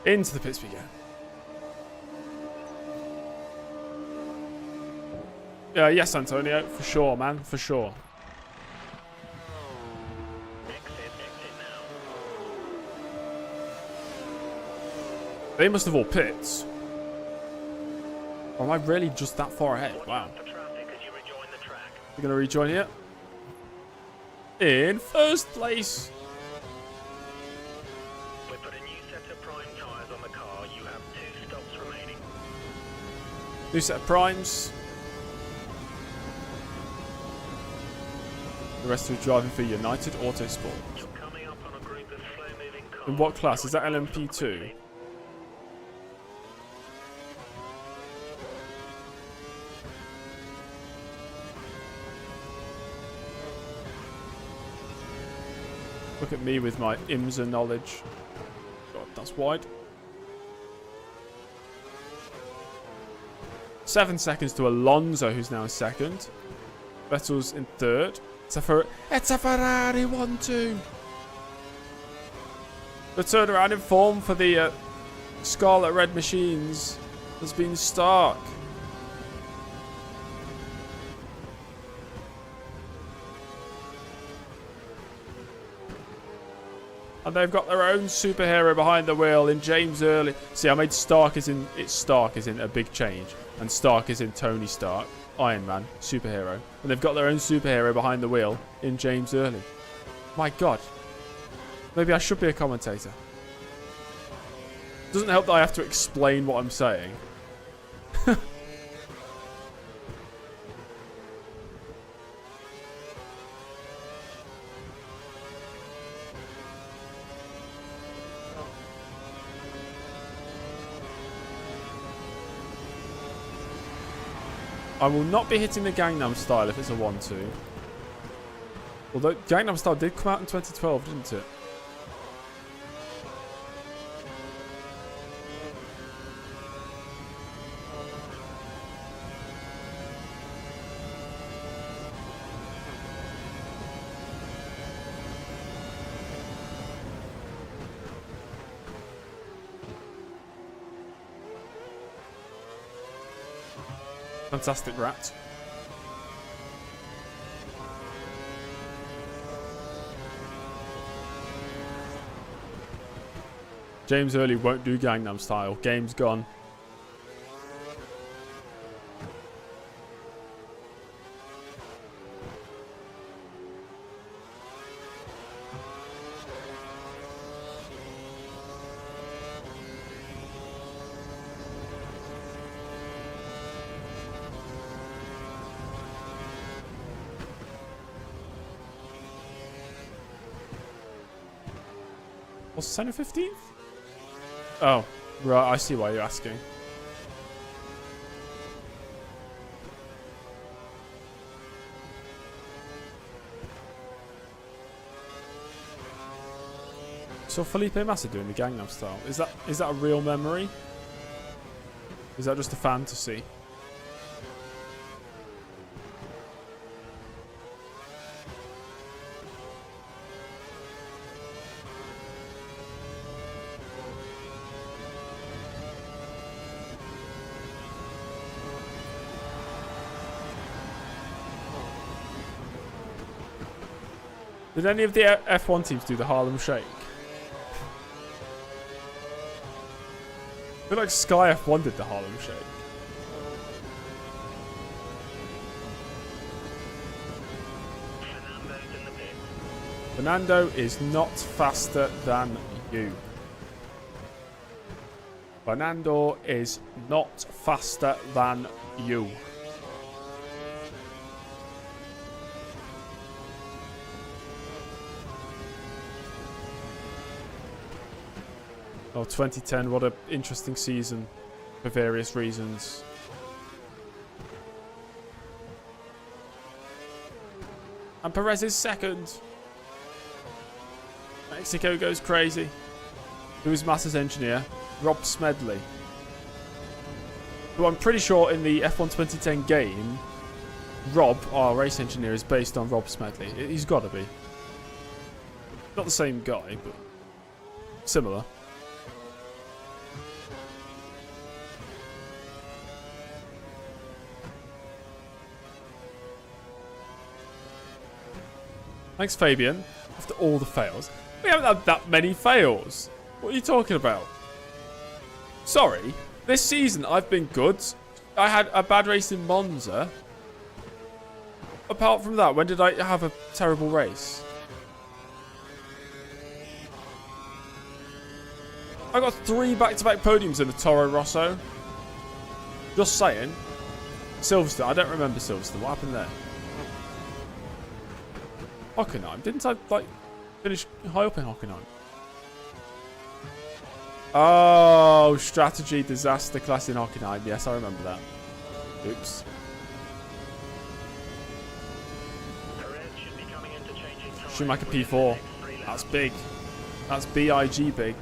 Speaker 1: Into the pits we go. Yes, Antonio, for sure, man, for sure.
Speaker 2: Exit now.
Speaker 1: They must have all pits. Or am I really just that far ahead?
Speaker 2: Watch
Speaker 1: Wow.
Speaker 2: out for traffic as you rejoin the track.
Speaker 1: We're going to rejoin here. In first place.
Speaker 2: We put a new set of prime tyres on the car. You have 2 stops remaining.
Speaker 1: New set of primes. The rest are driving for United Autosport.
Speaker 2: You're coming up on a group of slow-moving cars.
Speaker 1: In what class? Is that LMP2? Look at me with my IMSA knowledge. God, that's wide. 7 seconds to Alonso, who's now in second. Vettel's in third. It's a Ferrari 1-2. The turnaround in form for the Scarlet Red Machines has been stark. And they've got their own superhero behind the wheel in James Early. See, I made Stark as in, it's Stark as in a big change. And Stark as in Tony Stark, Iron Man, superhero. And they've got their own superhero behind the wheel in James Early. My God. Maybe I should be a commentator. Doesn't help that I have to explain what I'm saying. I will not be hitting the Gangnam Style if it's a 1-2. Although Gangnam Style did come out in 2012, didn't it? Fantastic rat. James Early won't do Gangnam Style. Game's gone. What's 10 or 15th? Oh, right, I see why you're asking. So Felipe Massa doing the Gangnam Style. Is that a real memory? Is that just a fantasy? Did any of the F1 teams do the Harlem Shake? I feel like Sky F1 did the Harlem Shake.
Speaker 2: Fernando's in the pit.
Speaker 1: Fernando is not faster than you. Fernando is not faster than you. Oh, 2010, what an interesting season for various reasons. And Perez is second. Mexico goes crazy. Who is Massa's engineer? Rob Smedley. Who I'm pretty sure in the F1 2010 game, Rob, our race engineer, is based on Rob Smedley. He's got to be. Not the same guy, but similar. Thanks, Fabian. After all the fails. We haven't had that many fails. What are you talking about? Sorry. This season, I've been good. I had a bad race in Monza. Apart from that, when did I have a terrible race? I got 3 back-to-back podiums in the Toro Rosso. Just saying. Silverstone. I don't remember Silverstone. What happened there? Hockenheim. Didn't I, like, finish high up in Hockenheim? Oh, strategy disaster class in Hockenheim. Yes, I remember that. Oops.
Speaker 2: Perez should be coming into changing time.
Speaker 1: Schumacher P4. That's big. That's B-I-G big.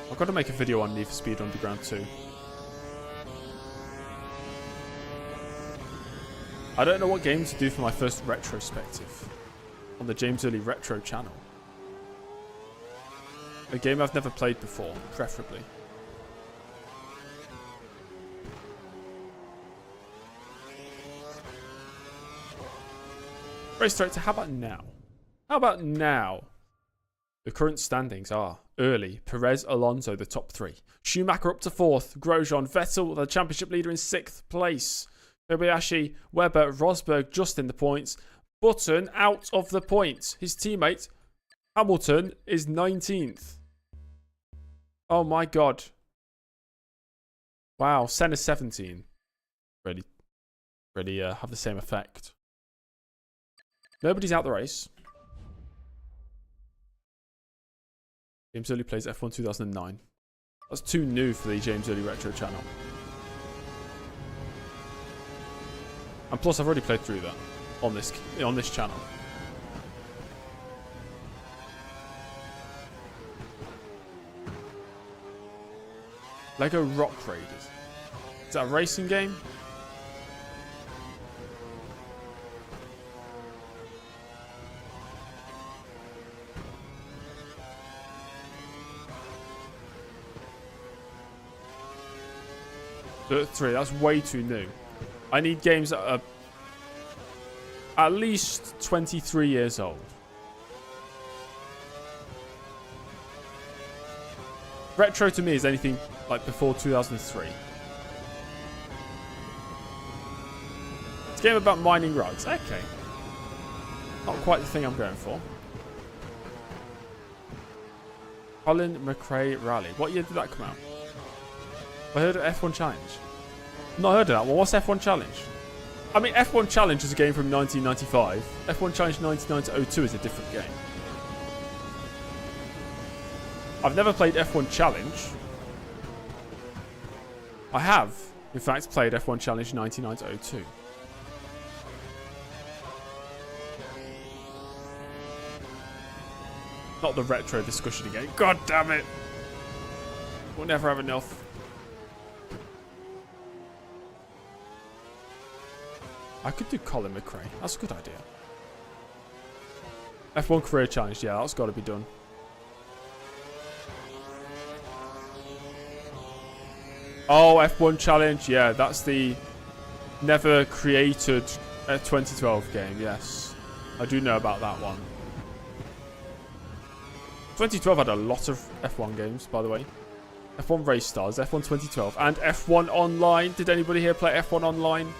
Speaker 1: I've got to make a video on Need for Speed Underground 2. I don't know what game to do for my first retrospective on the James Early Retro channel. A game I've never played before, preferably. Race director, how about now? How about now? The current standings are early, Perez, Alonso, the top 3. Schumacher up to 4th. Grosjean, Vettel, the championship leader in 6th place. Kobayashi, Webber, Rosberg just in the points. Button out of the points. His teammate, Hamilton, is 19th. Oh my god. Wow, Senna 17. Really have the same effect. Nobody's out the race. James Early plays F1 2009. That's too new for the James Early Retro channel. And plus, I've already played through that on this channel. Lego Rock Raiders. Is that a racing game? Dirt 3. That's way too new. I need games that are at least 23 years old. Retro to me is anything like before 2003. It's a game about mining rugs. Okay. Not quite the thing I'm going for. Colin McRae Rally. What year did that come out? I heard of F1 Challenge. Not heard of that one. What's F1 Challenge? I mean, F1 Challenge is a game from 1995. F1 Challenge 1902 is a different game. I've never played F1 Challenge. I have, in fact, played F1 Challenge 1902. Not the retro discussion again. God damn it! We'll never have enough. I could do Colin McRae. That's a good idea. F1 Career Challenge. Yeah, that's got to be done. Oh, F1 Challenge. Yeah, that's the never created a 2012 game. Yes, I do know about that one. 2012 had a lot of F1 games, by the way. F1 Race Stars, F1 2012, and F1 Online. Did anybody here play F1 Online?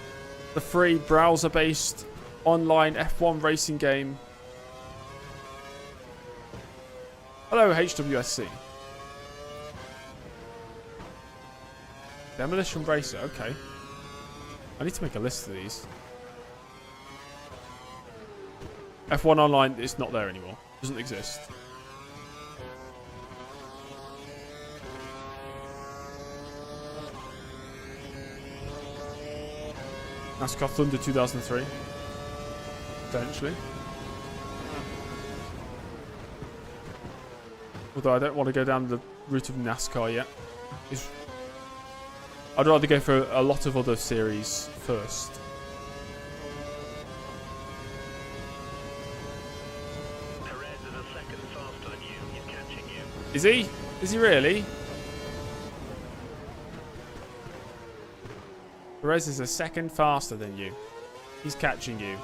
Speaker 1: The free browser-based online F1 racing game. Hello, HWSC. Demolition Racer, okay. I need to make a list of these. F1 Online is not there anymore. Doesn't exist. NASCAR Thunder 2003. Potentially. Although I don't want to go down the route of NASCAR yet. I'd rather go for a lot of other series first.
Speaker 2: Perez is a second faster than you. He's catching you.
Speaker 1: Is he? Is he really? Perez is a second faster than you. He's catching you.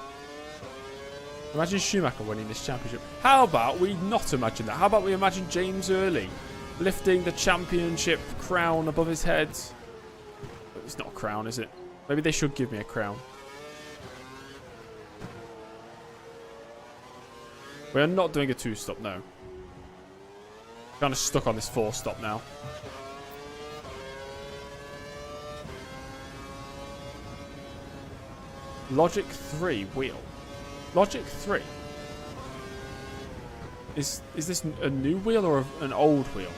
Speaker 1: Imagine Schumacher winning this championship. How about we not imagine that? How about we imagine James Early lifting the championship crown above his head? It's not a crown, is it? Maybe they should give me a crown. We are not doing a 2-stop, no. Kind of stuck on this 4-stop now. Logic 3 wheel. Logic 3. Is this a new wheel or an old wheel?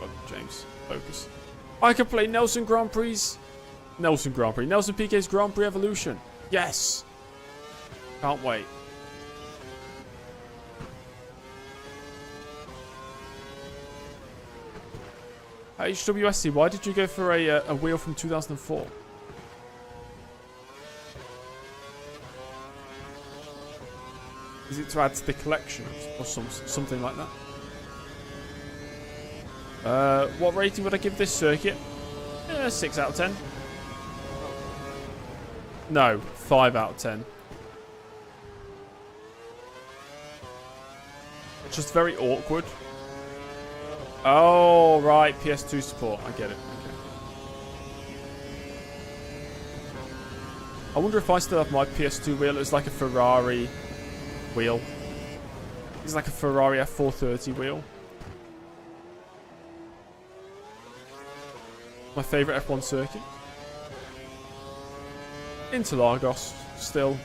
Speaker 1: Oh, James, focus. I can play Nelson Grand Prix. Nelson PK's Grand Prix Evolution. Yes. Can't wait. HWSC, why did you go for a wheel from 2004? Is it to add to the collection or something like that? What rating would I give this circuit? 6 out of 10. No, 5 out of 10. It's just very awkward. Oh, right. PS2 support. I get it. Okay. I wonder if I still have my PS2 wheel. It's like a Ferrari wheel. It's like a Ferrari F430 wheel. My favourite F1 circuit. Interlagos, still.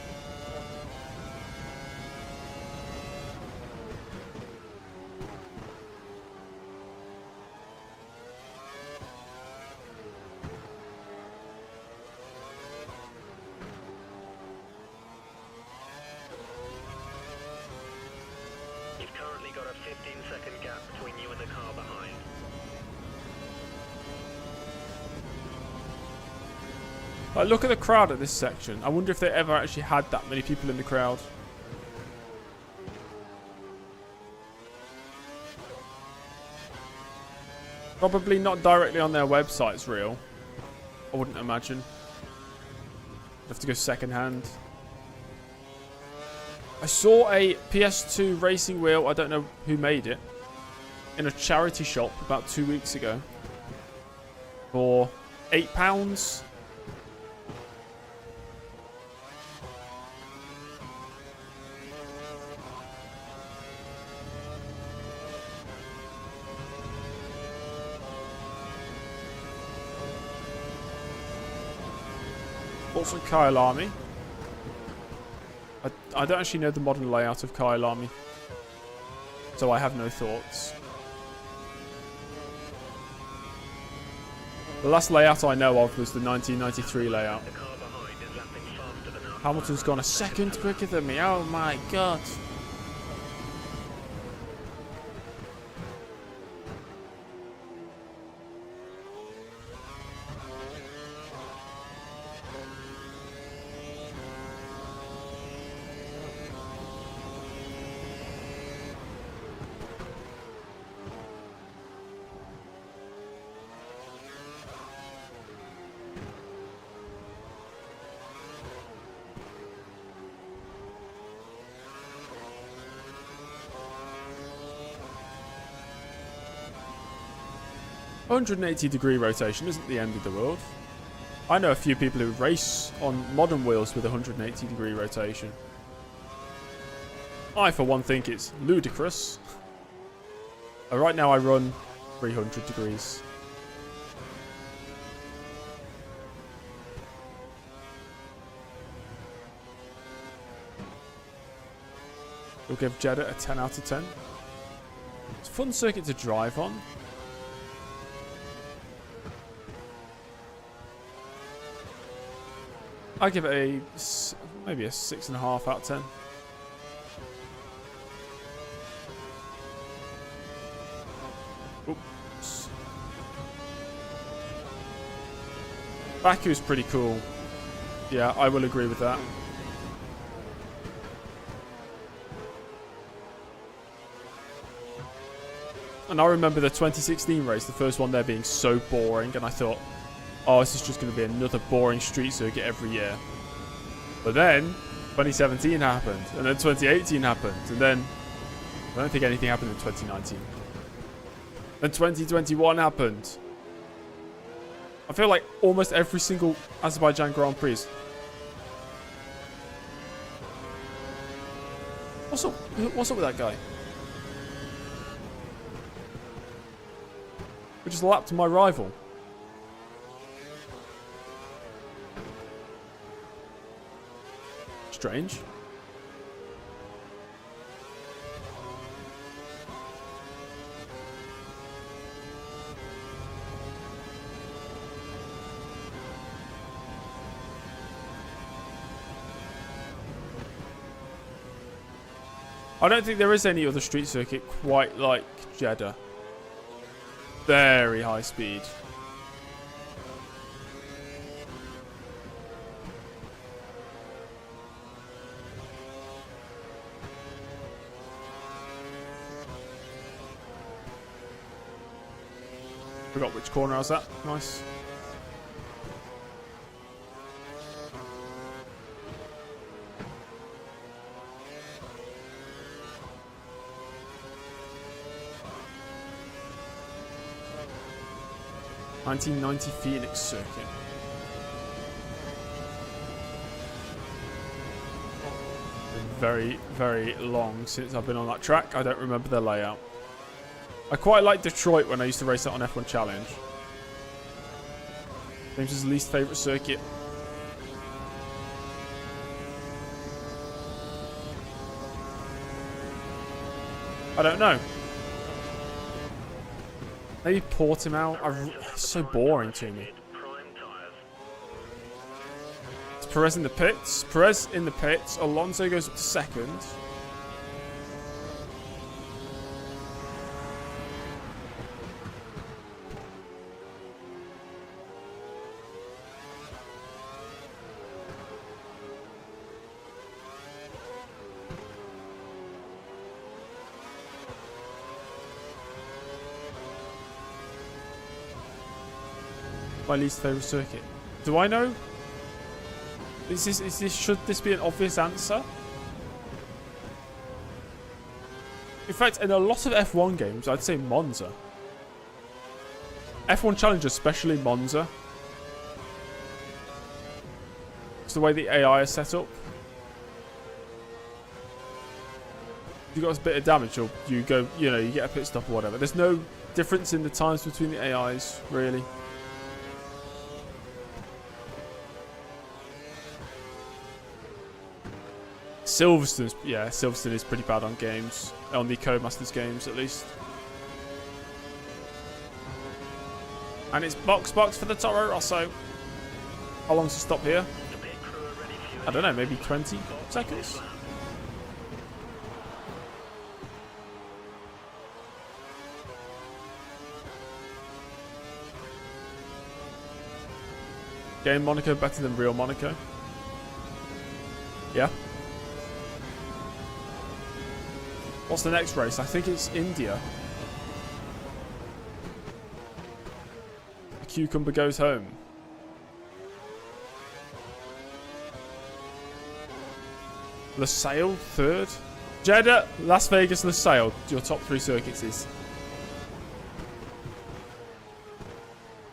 Speaker 2: You've currently got a 15-second gap between you and the car behind.
Speaker 1: Like, look at the crowd at this section. I wonder if they ever actually had that many people in the crowd. Probably not directly on their websites, real. I wouldn't imagine. I'd have to go second hand. I saw a PS2 racing wheel, I don't know who made it, in a charity shop about 2 weeks ago. For £8. Also Kyle Army. I don't actually know the modern layout of Kyle Army, so I have no thoughts. The last layout I know of was the 1993 layout.
Speaker 2: The car behind is lapping faster than us.
Speaker 1: Hamilton's gone a second quicker than me. Oh my god. 180-degree rotation isn't the end of the world. I know a few people who race on modern wheels with 180-degree rotation. I, for one, think it's ludicrous. Right now I run 300 degrees. We'll give Jeddah a 10 out of 10. It's a fun circuit to drive on. I give it maybe a 6.5 out of 10. Oops. Baku's pretty cool. Yeah, I will agree with that. And I remember the 2016 race, the first one there being so boring, and I thought, oh, this is just going to be another boring street circuit every year. But then, 2017 happened, and then 2018 happened, and then I don't think anything happened in 2019. Then 2021 happened. I feel like almost every single Azerbaijan Grand Prix. What's up with that guy? We just lapped my rival. Strange. I don't think there is any other street circuit quite like Jeddah. Very high speed. Forgot which corner I was at. Nice. (1990) Phoenix circuit. Been very, very long since I've been on that track. I don't remember the layout. I quite like Detroit when I used to race it on F1 Challenge. James' least favourite circuit. I don't know. Maybe Portimao. It's so boring to me. It's Perez in the pits. Perez in the pits. Alonso goes up to second. My least favourite circuit. Do I know? Should this be an obvious answer? In fact, in a lot of F1 games, I'd say Monza. F1 Challenge, especially Monza. It's the way the AI is set up. You got a bit of damage, or you go, you get a pit stop or whatever. There's no difference in the times between the AIs, really. Silverstone is pretty bad on games. On the Codemasters games, at least. And it's box for the Toro Rosso. How long's the stop here? I don't know, maybe 20 seconds? Game Monaco better than real Monaco? Yeah. What's the next race? I think it's India. The cucumber goes home. Lusail, third. Jeddah, Las Vegas, Lusail. Your top 3 circuits is.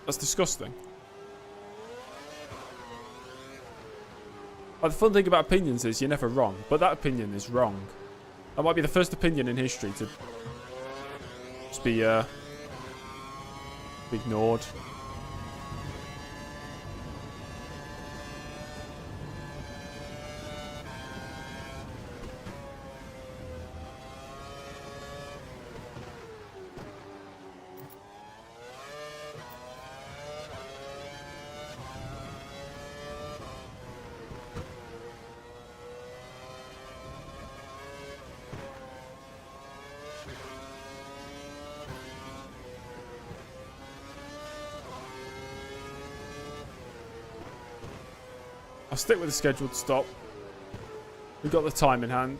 Speaker 1: That's disgusting. But the fun thing about opinions is you're never wrong. But that opinion is wrong. That might be the first opinion in history to just be ignored. I'll stick with the scheduled stop. We've got the time in hand.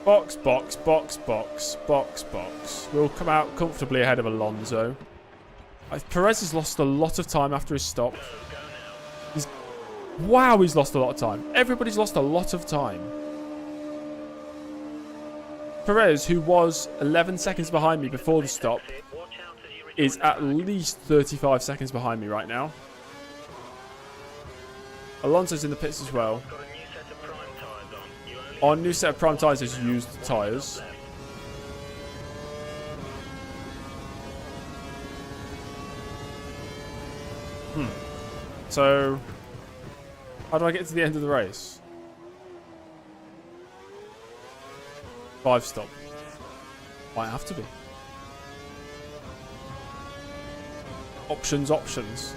Speaker 1: Box, box, box, box, box, box. We'll come out comfortably ahead of Alonso. Perez has lost a lot of time after his stop. Wow, he's lost a lot of time. Everybody's lost a lot of time. Perez, who was 11 seconds behind me before the stop, is at least 35 seconds behind me right now. Alonso's in the pits as well. Our new set of prime tyres is used tyres. So... how do I get to the end of the race? 5 stop. Might have to be. Options, options.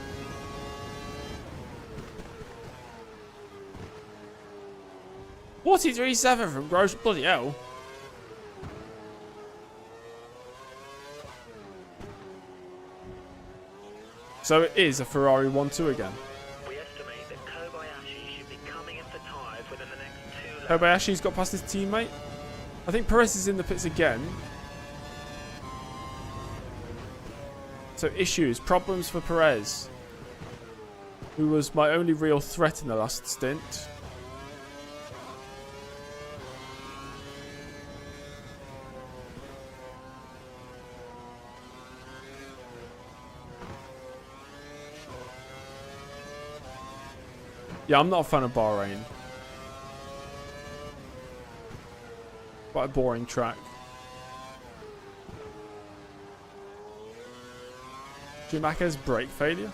Speaker 1: .43.7 from Gross. Bloody hell. So it is a Ferrari 1-2 again. Kobayashi's got past his teammate. I think Perez is in the pits again. So issues, problems for Perez, who was my only real threat in the last stint. Yeah, I'm not a fan of Bahrain. Quite a boring track. Schumacher's brake failure.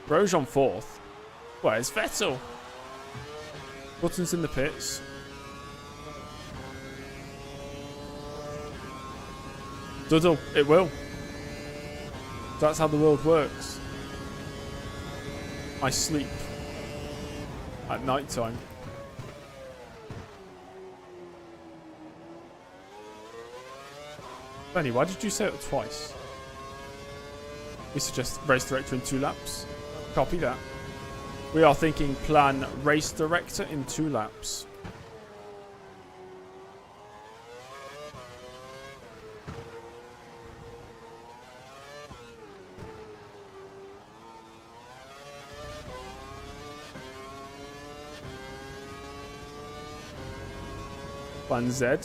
Speaker 1: Grosjean 4th. Where's Vettel? Button's in the pits. Duddle, it will. That's how the world works. I sleep at night time. Benny, why did you say it twice? We suggest race director in 2 laps. Copy that. We are thinking plan race director in 2 laps. Plan Z, or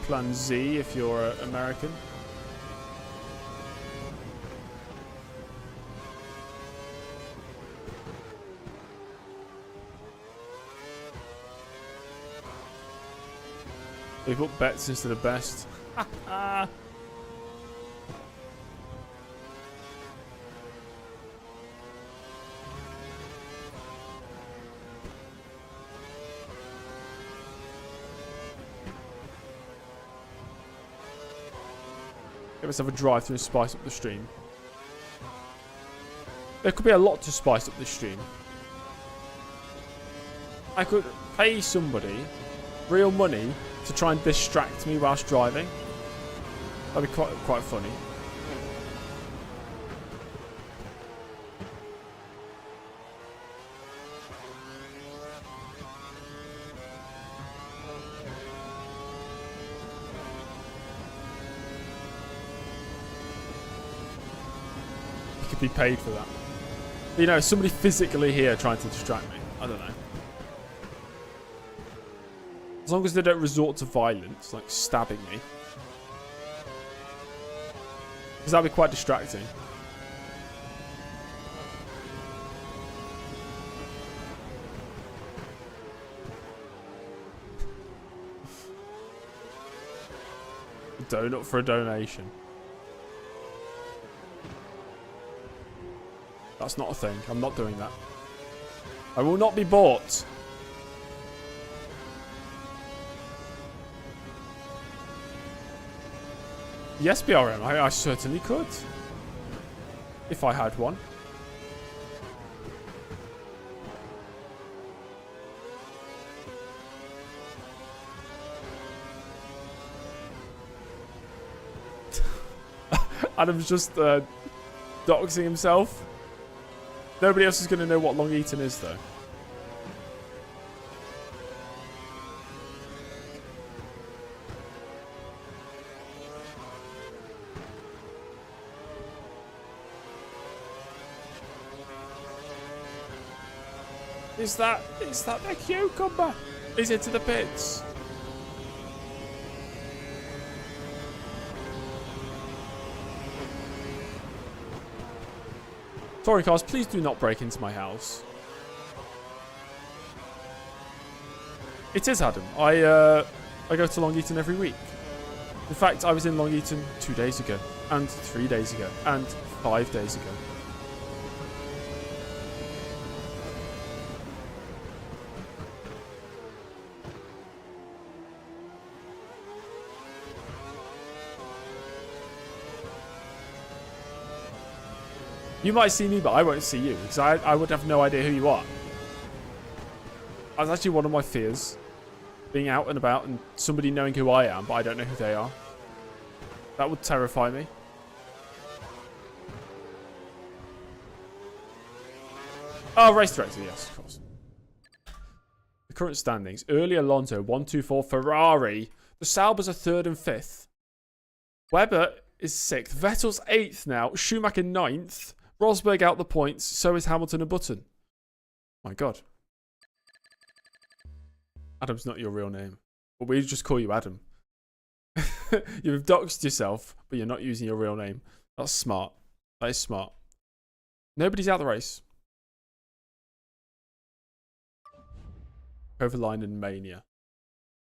Speaker 1: Plan Z if you're American. They put bets instead of best. Let's have a drive through and spice up the stream. There could be a lot to spice up this stream. I could pay somebody real money to try and distract me whilst driving. That'd be quite funny. could be paid for that. You know, somebody physically here trying to distract me. I don't know. As long as they don't resort to violence, like stabbing me. Because that'd be quite distracting. Donut for a donation. That's not a thing. I'm not doing that. I will not be bought. Yes, BRM. I certainly could. If I had one. Adam's just doxing himself. Nobody else is going to know what Long Eaton is, though. Is that the cucumber? Is it to the pits? Sorry, cars, please do not break into my house. It is Adam. I go to Long Eaton every week. In fact, I was in Long Eaton 2 days ago, and 3 days ago, and 5 days ago. You might see me, but I won't see you, because I would have no idea who you are. That's actually one of my fears. Being out and about and somebody knowing who I am, but I don't know who they are. That would terrify me. Oh, race director, yes, of course. The current standings. Early Alonso, 1-2-4. Ferrari. The Saubers are 3rd and 5th. Webber is 6th. Vettel's 8th now. Schumacher 9th. Rosberg out the points. So is Hamilton and Button. My God. Adam's not your real name. But we just call you Adam. You've doxed yourself, but you're not using your real name. That's smart. That is smart. Nobody's out the race. Kovalainen Mania.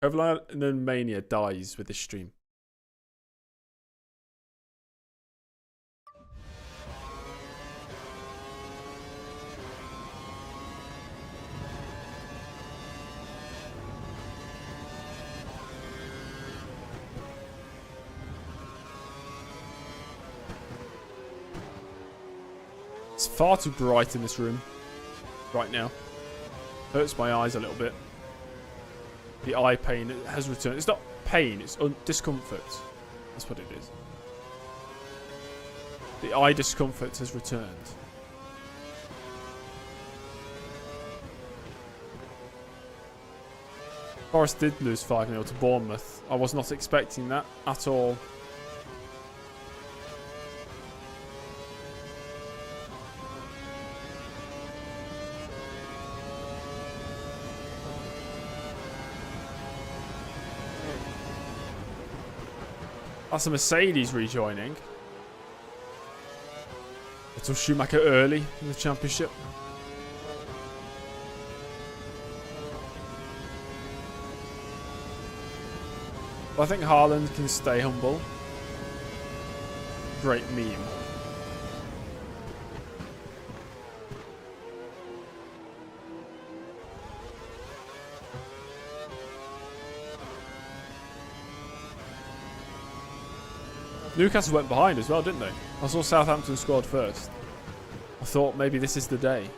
Speaker 1: Kovalainen Mania dies with this stream. It's far too bright in this room right now. Hurts my eyes a little bit. The eye pain has returned. It's not pain, it's discomfort. That's what it is. The eye discomfort has returned. Forest did lose 5-0 to Bournemouth. I was not expecting that at all. That's a Mercedes rejoining. Little Schumacher early in the championship. But I think Haaland can stay humble. Great meme. Newcastle went behind as well, didn't they? I saw Southampton scored first. I thought maybe this is the day.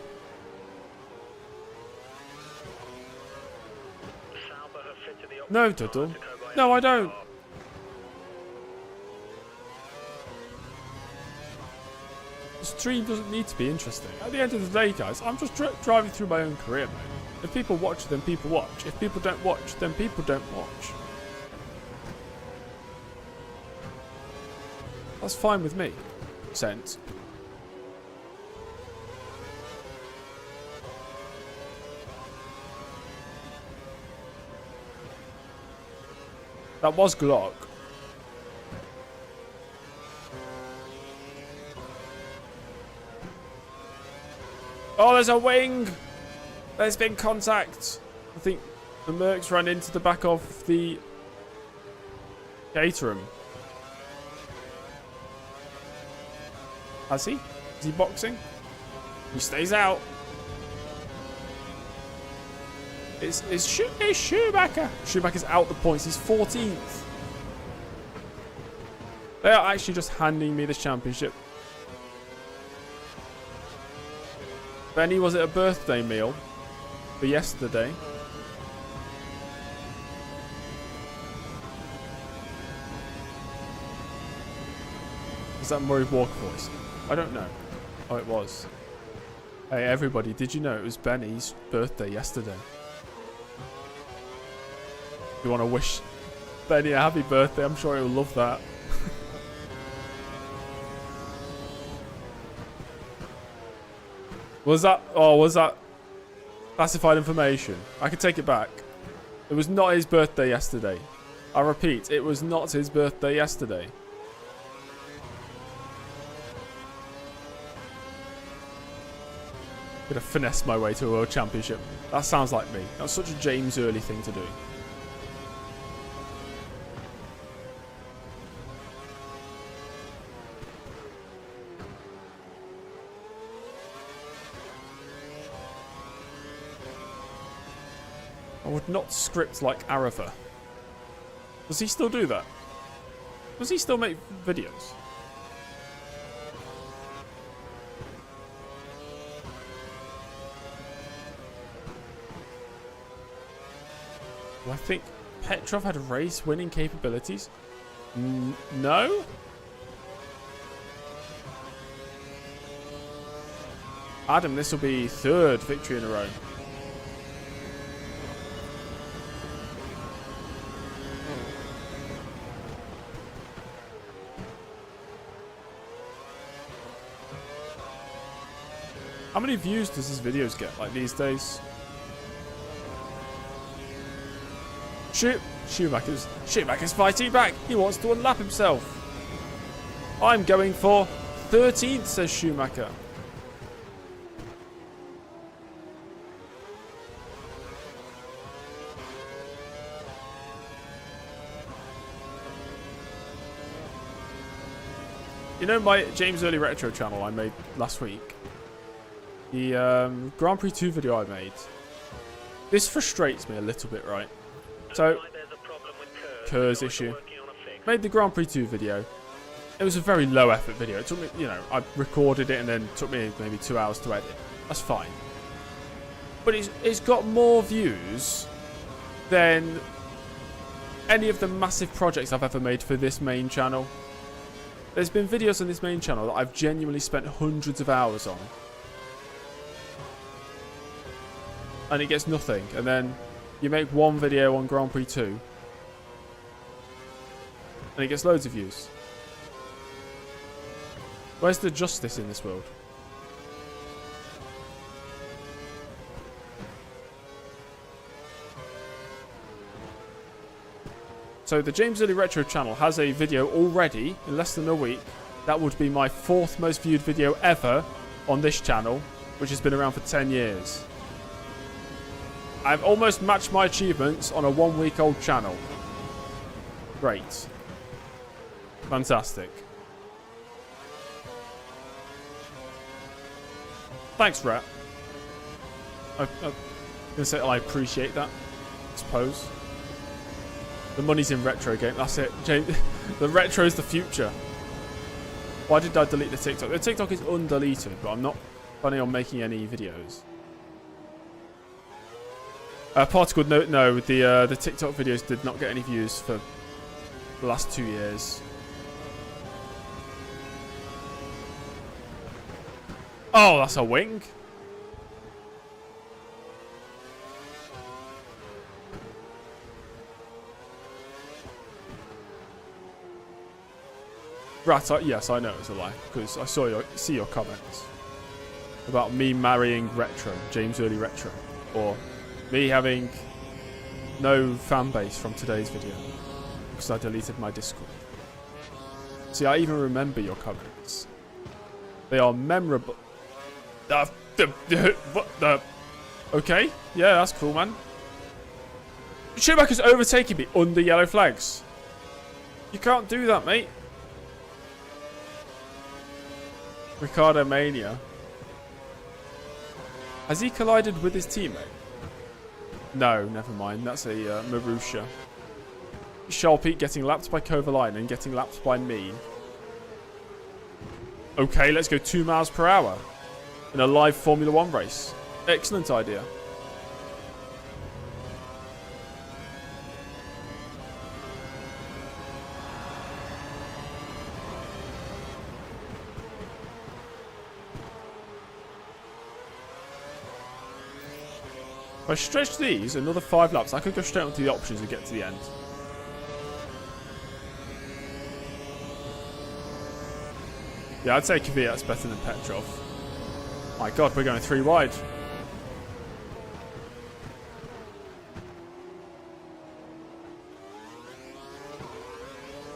Speaker 1: No, Duddle. No, I don't. The stream doesn't need to be interesting. At the end of the day, guys, I'm just driving through my own career, mate. If people watch, then people watch. If people don't watch, then people don't watch. That's fine with me. Sense. That was Glock. Oh, there's a wing. There's been contact. I think the Mercs ran into the back of the Caterham. Has he? Is he boxing? He stays out. It's Schumacher. Schumacher's out the points. He's 14th. They are actually just handing me the championship. Benny, was it a birthday meal for yesterday? Is that Murray Walker voice? I don't know. Oh, it was. Hey, everybody, did you know it was Benny's birthday yesterday? If you want to wish Benny a happy birthday, I'm sure he'll love that. Was that classified information? I could take it back. It was not his birthday yesterday. I repeat, it was not his birthday yesterday. I'm gonna finesse my way to a world championship. That sounds like me. That's such a James Early thing to do. I would not script like Arafa. Does he still do that? Does he still make videos? Do I think Petrov had race winning capabilities? No? Adam, this will be third victory in a row. How many views does his videos get, like, these days? Schumacher's fighting back. He wants to unlap himself. I'm going for 13th, says Schumacher. You know my James Early Retro channel I made last week? The Grand Prix 2 video I made. This frustrates me a little bit, right? So, Kerr's issue. Made the Grand Prix 2 video. It was a very low effort video. It took me, you know, I recorded it and then it took me maybe 2 hours to edit. That's fine. But it's got more views than any of the massive projects I've ever made for this main channel. There's been videos on this main channel that I've genuinely spent hundreds of hours on. And it gets nothing. And then you make one video on Grand Prix 2. And it gets loads of views. Where's the justice in this world? So the James Early Retro channel has a video already in less than a week. That would be my 4th most viewed video ever on this channel, which has been around for 10 years. I've almost matched my achievements on a 1-week-old channel. Great. Fantastic. Thanks, Rat. I'm going to say I appreciate that, I suppose. The money's in retro game. That's it. The retro is the future. Why did I delete the TikTok? The TikTok is undeleted, but I'm not planning on making any videos. Particle note, no, the TikTok videos did not get any views for the last 2 years. Oh, that's a wing. Rat, yes, I know it's a lie because I see your comments about me marrying Retro, James Early Retro, or me having no fan base from today's video. because I deleted my Discord. See, I even remember your comments. They are memorable. What the? Okay, yeah, that's cool, man. Schumacher's overtaking me under yellow flags. You can't do that, mate. Ricardo Mania. Has he collided with his teammate? No, never mind. That's a Marussia. Charles Pete getting lapped by Kovalainen and getting lapped by me. Okay, let's go 2 miles per hour in a live Formula 1 race. Excellent idea. If I stretch these another 5 laps, I could go straight onto the options and get to the end. Yeah, I'd say Kvyat's better than Petrov. My God, we're going 3 wide.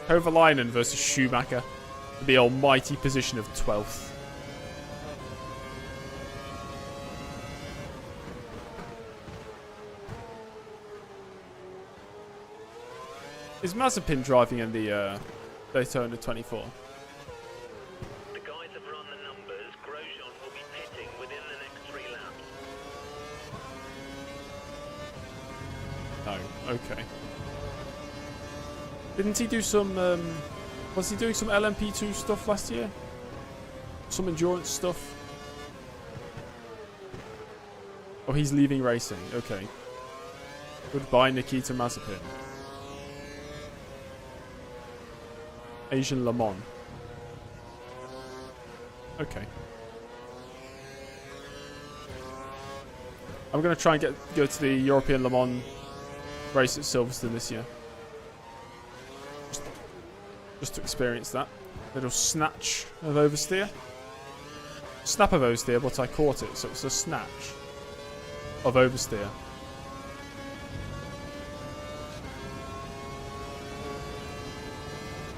Speaker 1: Kovalainen versus Schumacher. The almighty position of 12th. Is Mazepin driving in the Daytona 24?
Speaker 2: The guys have run the numbers. Grosjean will be pitting within the next 3 laps.
Speaker 1: No. Okay. Didn't he do some... was he doing some LMP2 stuff last year? Some endurance stuff? Oh, he's leaving racing. Okay. Goodbye, Nikita Mazepin. Asian Le Mans. Okay. I'm going to try and go to the European Le Mans race at Silverstone this year. Just to experience that. Little snatch of oversteer. Snap of oversteer, but I caught it, so it's a snatch of oversteer.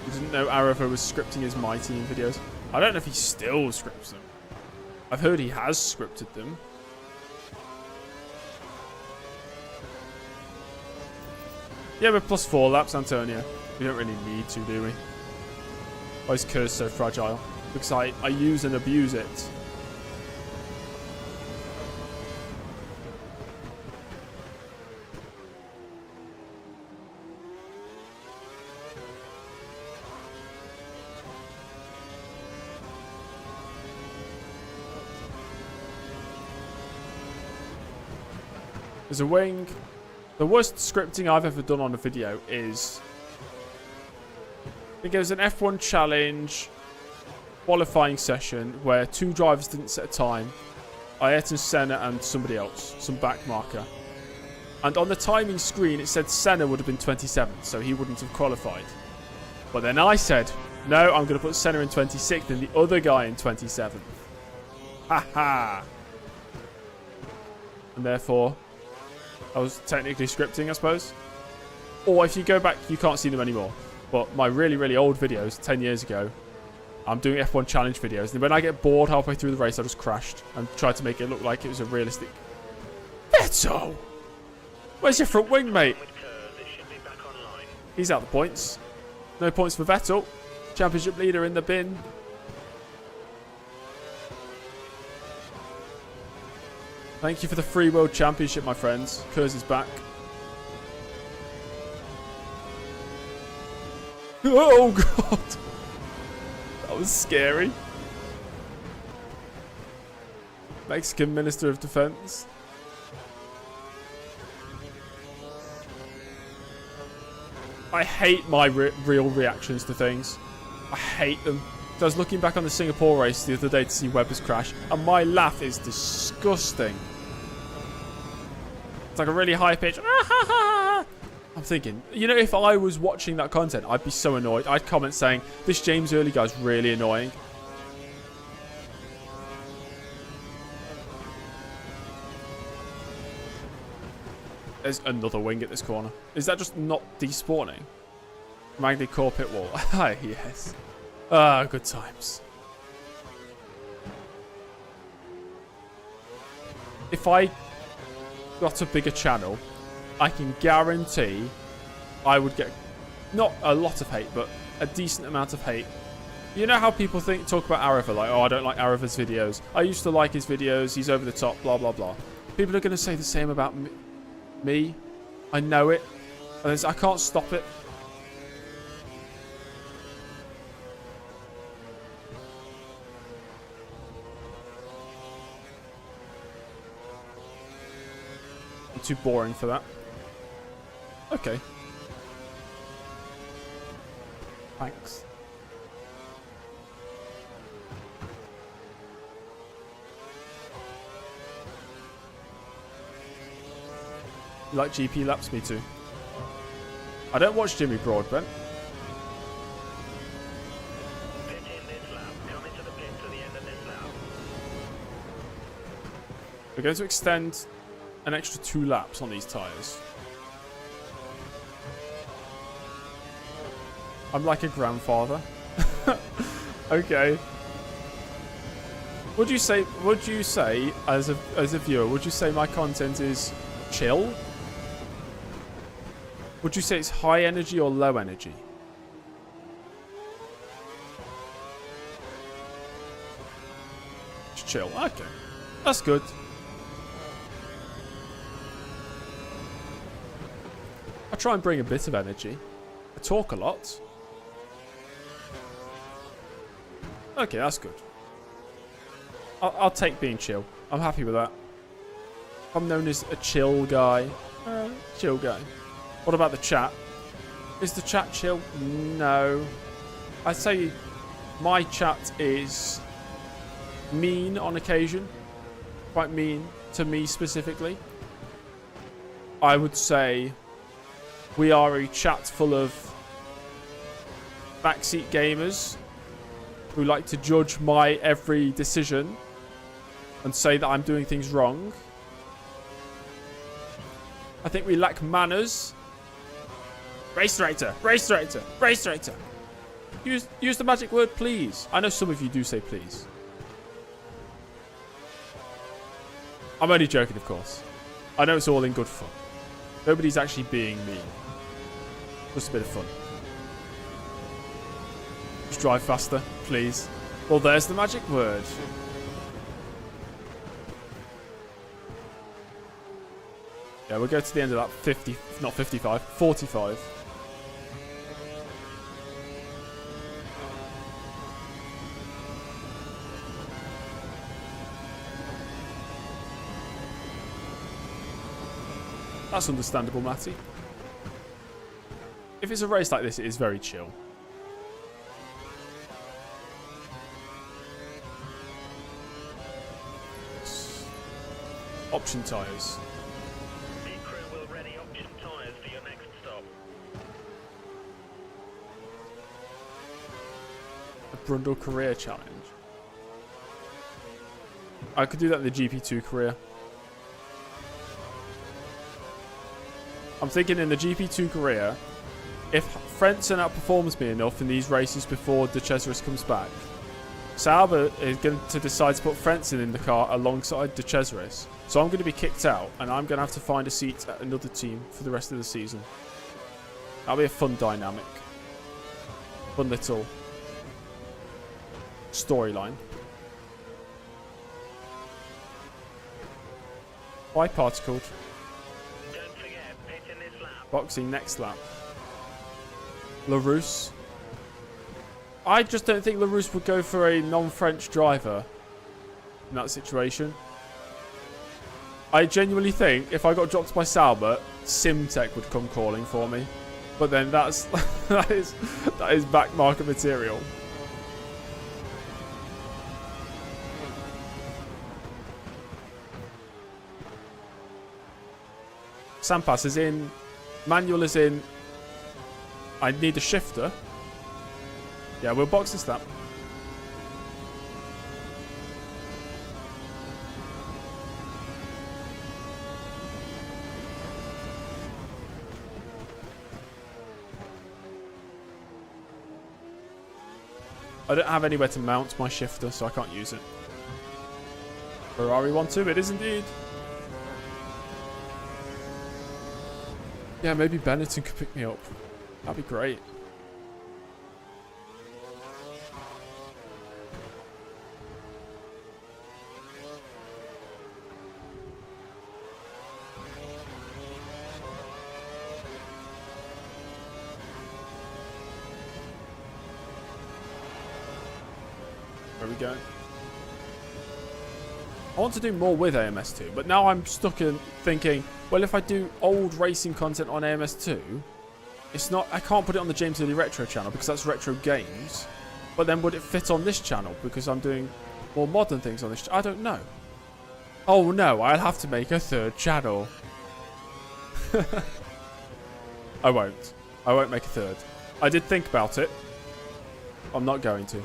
Speaker 1: I didn't know Arava was scripting his My Team videos. I don't know if he still scripts them. I've heard he has scripted them. Yeah, we're plus 4 laps, Antonio. We don't really need to, do we? Why is Curse so fragile? Because I use and abuse it. There's a wing. The worst scripting I've ever done on a video is... I think it was an F1 challenge qualifying session where 2 drivers didn't set a time. Ayrton Senna and somebody else. Some back marker. And on the timing screen it said Senna would have been 27th, so he wouldn't have qualified. But then I said, no, I'm going to put Senna in 26th and the other guy in 27th. Haha. And therefore... I was technically scripting, I suppose. Or if you go back, you can't see them anymore. But my really, really old videos, 10 years ago, I'm doing F1 challenge videos. And when I get bored halfway through the race, I just crashed and tried to make it look like it was a realistic... Vettel! Where's your front wing, mate? He's out the points. No points for Vettel. Championship leader in the bin. Thank you for the free world championship, my friends. Kurz is back. Oh, God. That was scary. Mexican Minister of Defense. I hate my real reactions to things. I hate them. So I was looking back on the Singapore race the other day to see Webber's crash, and my laugh is disgusting. It's like a really high pitch. I'm thinking, you know, if I was watching that content, I'd be so annoyed. I'd comment saying, this James Early guy's really annoying. There's another wing at this corner. Is that just not despawning? Magny Core pit wall. Ah, yes. Ah, good times. If I got a bigger channel, I can guarantee I would get not a lot of hate, but a decent amount of hate. You know how people talk about Ariva, like, oh, I don't like Ariva's videos. I used to like his videos. He's over the top, blah, blah, blah. People are going to say the same about me. I know it. And I can't stop it. I'm too boring for that. Okay. Thanks. You like GP laps? Me too. I don't watch Jimmy Broadbent.
Speaker 2: Pit in this lap. Come into the pit to the end of this lap.
Speaker 1: We're going to extend an extra 2 laps on these tyres. I'm like a grandfather. Okay. Would you say as a viewer, would you say my content is chill? Would you say it's high energy or low energy? It's chill. Okay. That's good. I try and bring a bit of energy. I talk a lot. Okay, that's good. I'll take being chill. I'm happy with that. I'm known as a chill guy. Chill guy. What about the chat? Is the chat chill? No. I'd say my chat is mean on occasion. Quite mean to me specifically. I would say we are a chat full of backseat gamers who like to judge my every decision and say that I'm doing things wrong. I think we lack manners. Race director, race director, race director. Use the magic word, please. I know some of you do say please. I'm only joking, of course. I know it's all in good fun. Nobody's actually being mean. Just a bit of fun. Just drive faster, please. Well, there's the magic word. Yeah, we'll go to the end of that 50, not 55, 45. That's understandable, Matty. If it's a race like this, it is very chill. Option tyres.
Speaker 2: Pit crew will ready option tyres for your next stop.
Speaker 1: A Brundle career challenge. I could do that in the GP2 career. I'm thinking in the GP2 career, if Frentzen outperforms me enough in these races before De Cesaris comes back, Sauber is going to decide to put Frentzen in the car alongside De Cesaris. So I'm going to be kicked out, and I'm going to have to find a seat at another team for the rest of the season. That'll be a fun dynamic. Fun little storyline. Why particled?
Speaker 2: Don't forget, pit in this lap.
Speaker 1: Boxing next lap. LaRousse. I just don't think LaRousse would go for a non-French driver in that situation. I genuinely think if I got dropped by Sauber, Simtech would come calling for me. But then that's that is back market material. Sampas is in. Manual is in. I need a shifter. Yeah, we'll box this lap. I don't have anywhere to mount my shifter, so I can't use it. Ferrari 1-2, it is indeed. Yeah, maybe Benetton could pick me up. That'd be great. Where are we going? I want to do more with AMS2, but now I'm stuck in thinking, well, if I do old racing content on AMS2, it's not, I can't put it on the James Early Retro channel because that's retro games. But then would it fit on this channel because I'm doing more modern things on this? I don't know. Oh no, I'll have to make a third channel. I won't. I won't make a third. I did think about it. I'm not going to.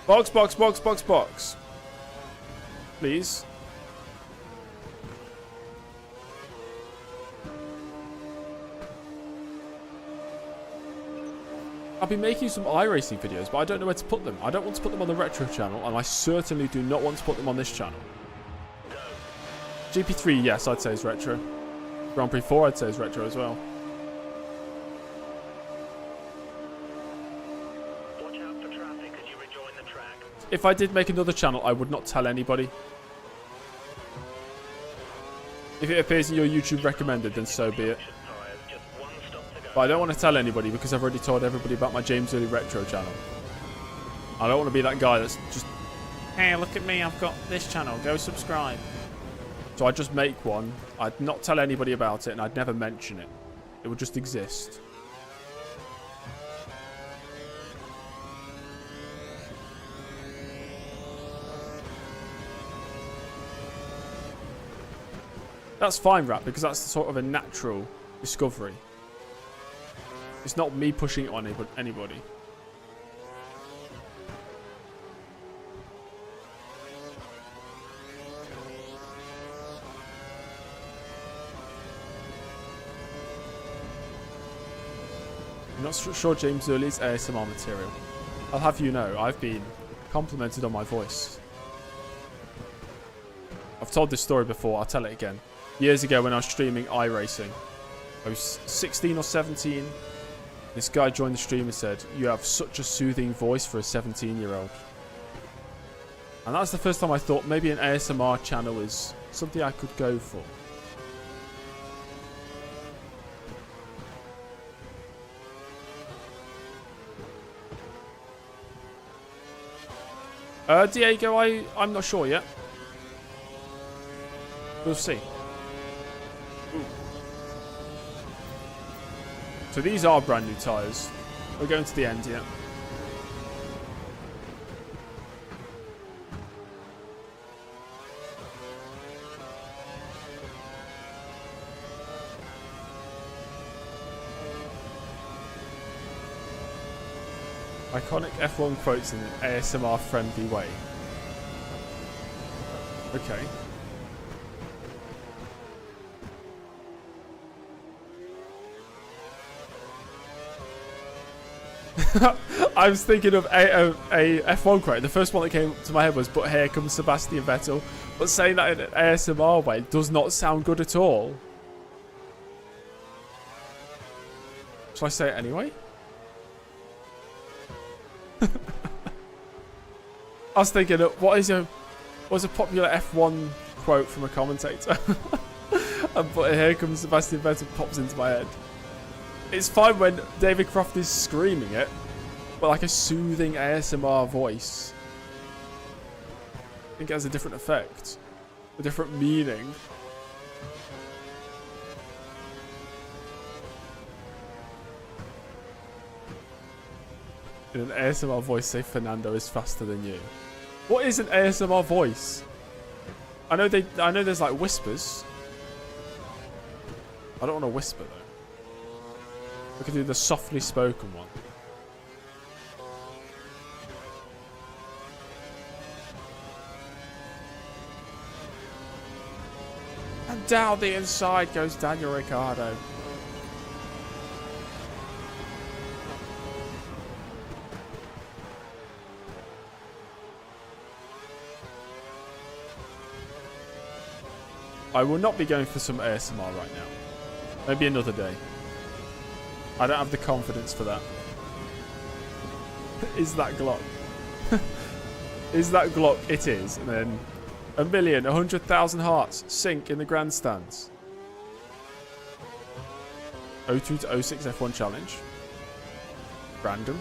Speaker 1: Box, box, box, box, box. Please. I'll be making some iRacing videos, but I don't know where to put them. I don't want to put them on the Retro channel, and I certainly do not want to put them on this channel. GP3, yes, I'd say is Retro. Grand Prix 4, I'd say is Retro as well. If I did make another channel, I would not tell anybody. If it appears in your YouTube recommended, then so be it. But I don't want to tell anybody because I've already told everybody about my James Early Retro channel. I don't want to be that guy that's just, hey, look at me, I've got this channel, go subscribe. So I'd just make one, I'd not tell anybody about it, and I'd never mention it. It would just exist. That's fine, Rap, because that's sort of a natural discovery. It's not me pushing it on anybody. I'm not sure James Early's ASMR material. I'll have you know, I've been complimented on my voice. I've told this story before, I'll tell it again. Years ago when I was streaming iRacing, I was 16 or 17. This guy joined the stream and said, you have such a soothing voice for a 17-year-old. And that's the first time I thought maybe an ASMR channel is something I could go for. Diego, I'm not sure yet. We'll see. Ooh. So these are brand new tyres. We're going to the end yet. Iconic F1 quotes in an ASMR friendly way. Okay. I was thinking of a F1 quote. The first one that came to my head was, but here comes Sebastian Vettel. But saying that in an ASMR way does not sound good at all. Shall I say it anyway? I was thinking, what is a popular F1 quote from a commentator? And but here comes Sebastian Vettel pops into my head. It's fine when David Croft is screaming it, but like a soothing ASMR voice. I think it has a different effect, a different meaning. In an ASMR voice, say Fernando is faster than you. What is an ASMR voice? I know there's like whispers. I don't want to whisper though. We could do the softly spoken one. And down the inside goes Daniel Ricciardo. I will not be going for some ASMR right now. Maybe another day. I don't have the confidence for that. Is that Glock? Is that Glock? It is. And then 1,100,000 hearts sink in the grandstands. 02 to 06 F1 challenge. Random.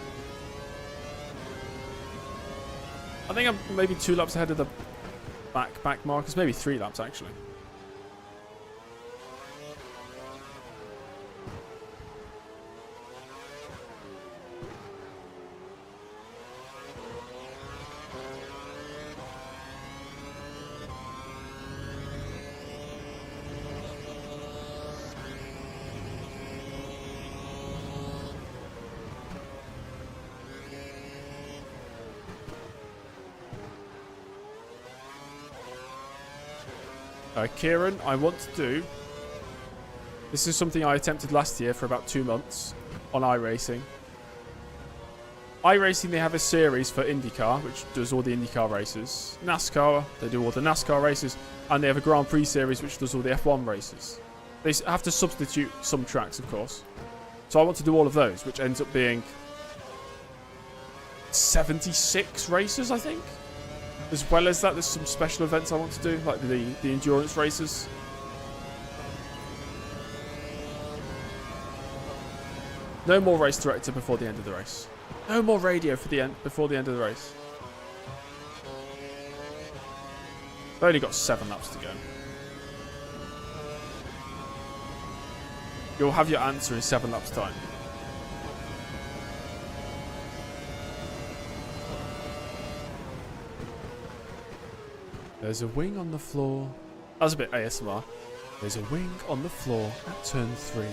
Speaker 1: I think I'm maybe 2 laps ahead of the back markers. Maybe 3 laps actually. Kieran, I want to do... This is something I attempted last year for about 2 months on iRacing. iRacing, they have a series for IndyCar, which does all the IndyCar races. NASCAR, they do all the NASCAR races. And they have a Grand Prix series, which does all the F1 races. They have to substitute some tracks, of course. So I want to do all of those, which ends up being 76 races, I think. As well as that, there's some special events I want to do, like the endurance races. No more race director before the end of the race. No more radio for before the end of the race. I've only got 7 laps to go. You'll have your answer in 7 laps time. There's a wing on the floor. That was a bit ASMR. There's a wing on the floor at turn 3.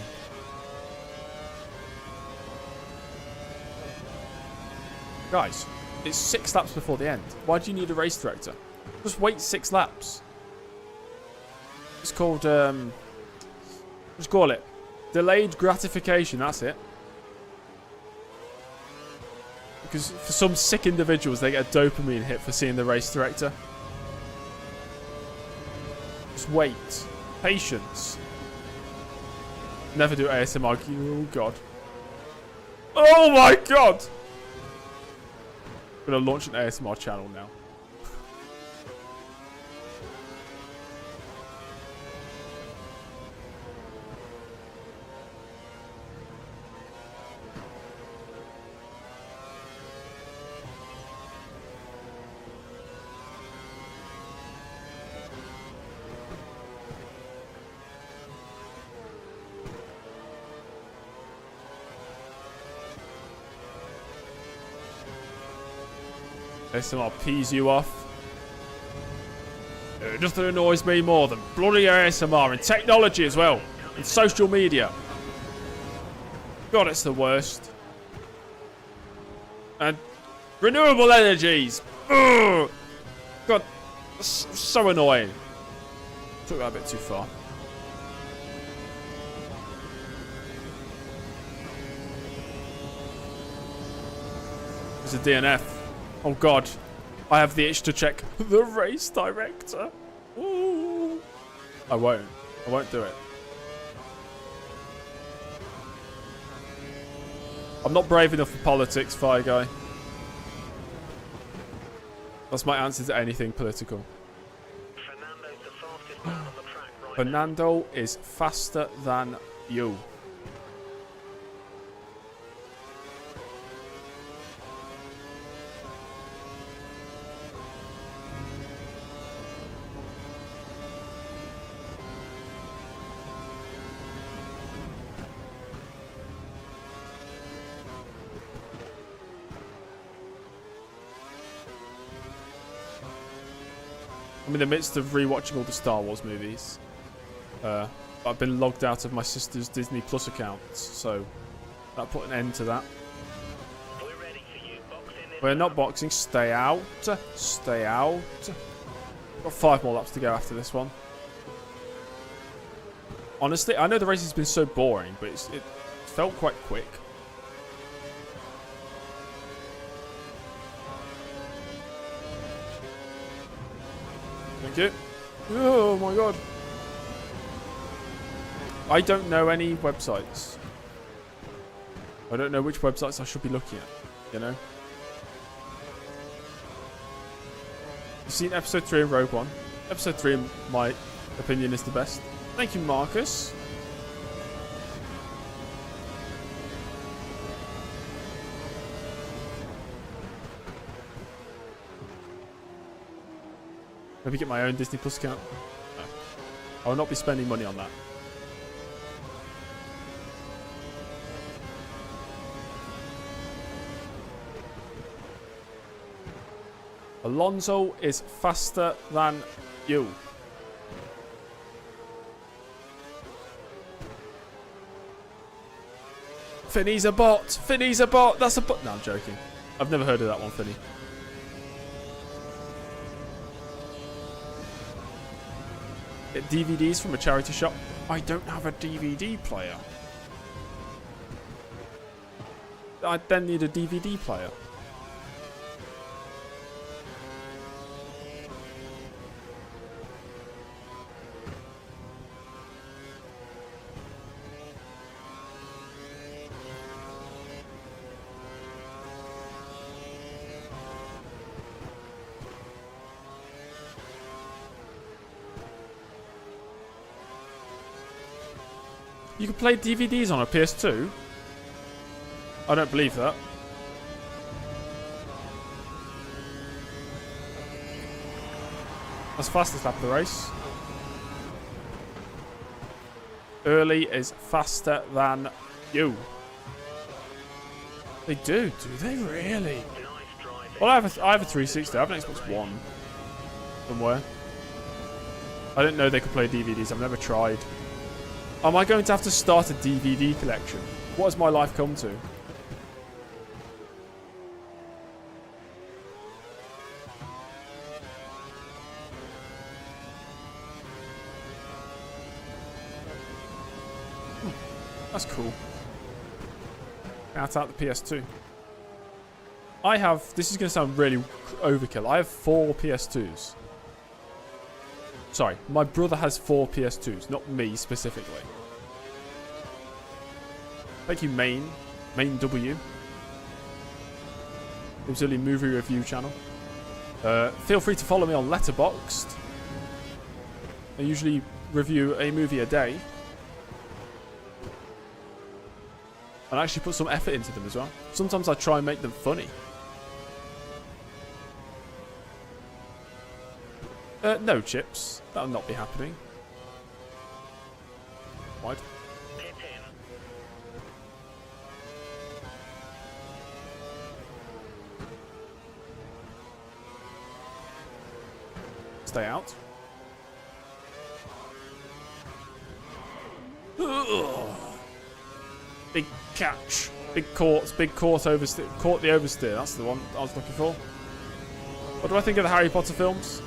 Speaker 1: Guys, it's 6 laps before the end. Why do you need a race director? Just wait 6 laps. It's called, just call it delayed gratification, that's it. Because for some sick individuals, they get a dopamine hit for seeing the race director. Just wait. Patience. Never do ASMR. Oh, God. Oh, my God. I'm going to launch an ASMR channel now. ASMR pees you off. Nothing annoys me more than bloody ASMR and technology as well. And social media. God, it's the worst. And renewable energies. Ugh. God, so annoying. Took that a bit too far. There's a DNF. Oh, God. I have the itch to check the race director. Ooh. I won't. I won't do it. I'm not brave enough for politics, Fire Guy. That's my answer to anything political.
Speaker 2: Fernando's the fastest man on the track right
Speaker 1: Fernando is faster than you. I'm in the midst of rewatching all the Star Wars movies. I've been logged out of my sister's Disney Plus account, so that put an end to that.
Speaker 2: We're ready for you. Box in this
Speaker 1: We're not boxing. Stay out. Stay out. Got 5 more laps to go after this one. Honestly, I know the race has been so boring, but it felt quite quick. Thank you. Oh my god. I don't know any websites. I don't know which websites I should be looking at, you know? You've seen episode 3 of Rogue One. Episode 3, in my opinion, is the best. Thank you, Marcus. Maybe get my own Disney Plus account. No. I will not be spending money on that. Alonso is faster than you. Finney's a bot. Finney's a bot. That's a bot. No, I'm joking. I've never heard of that one, Finney. Get DVDs from a charity shop. I don't have a DVD player. I then need a DVD player. You can play DVDs on a PS2? I don't believe that. That's fastest lap of the race. Early is faster than you. They do they really? Well, I have a 360. I have an Xbox One. Somewhere. I didn't know they could play DVDs. I've never tried. Am I going to have to start a DVD collection? What has my life come to? That's cool. Out the PS2. I have... This is going to sound really overkill. I have 4 PS2s. Sorry, my brother has 4 PS2s, not me specifically. Thank you, Main W. Auxiliary Movie Review channel. Feel free to follow me on Letterboxd. I usually review a movie a day. And I actually put some effort into them as well. Sometimes I try and make them funny. No, Chips. That'll not be happening. What? Stay out. Ugh. Big catch. Big court oversteer. Caught the oversteer. That's the one I was looking for. What do I think of the Harry Potter films?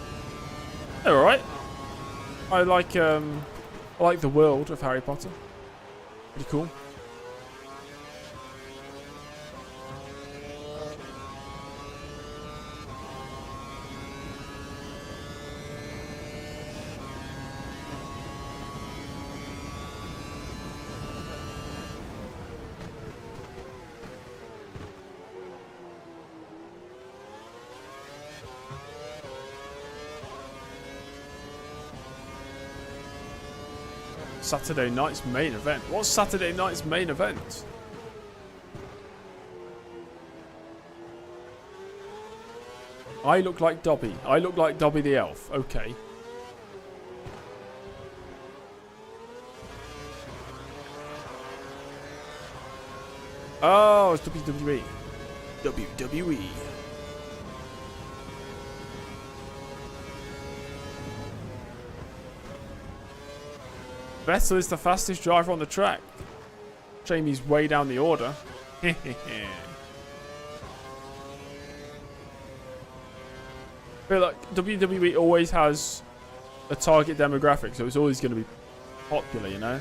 Speaker 1: They're alright. I like the world of Harry Potter. Pretty cool. Saturday night's main event. What's Saturday night's main event? I look like Dobby. I look like Dobby the elf. Okay. Oh, it's WWE. WWE. Vettel is the fastest driver on the track. Shame he's way down the order. But like WWE always has a target demographic, so it's always going to be popular, you know?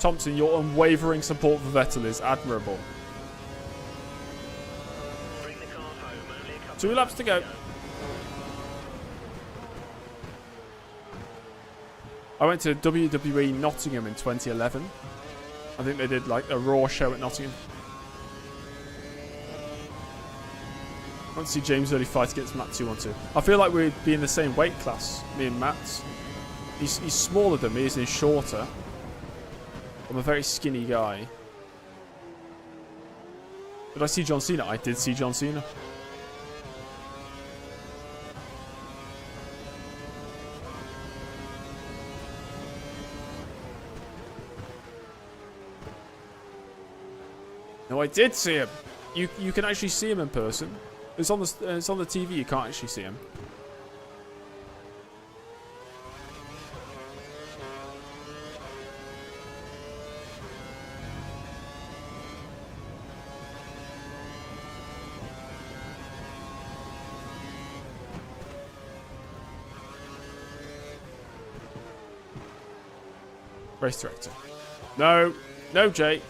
Speaker 1: Thompson, your unwavering support for Vettel is admirable. 2 laps to go. I went to WWE Nottingham in 2011. I think they did like a Raw show at Nottingham. I want to see James early fight against Matt 212. I feel like we'd be in the same weight class, me and Matt. He's smaller than me, isn't he? Shorter. I'm a very skinny guy. Did I see John Cena? I did see John Cena. No, I did see him. You can actually see him in person. It's on the TV. You can't actually see him. Race director. No, Jake.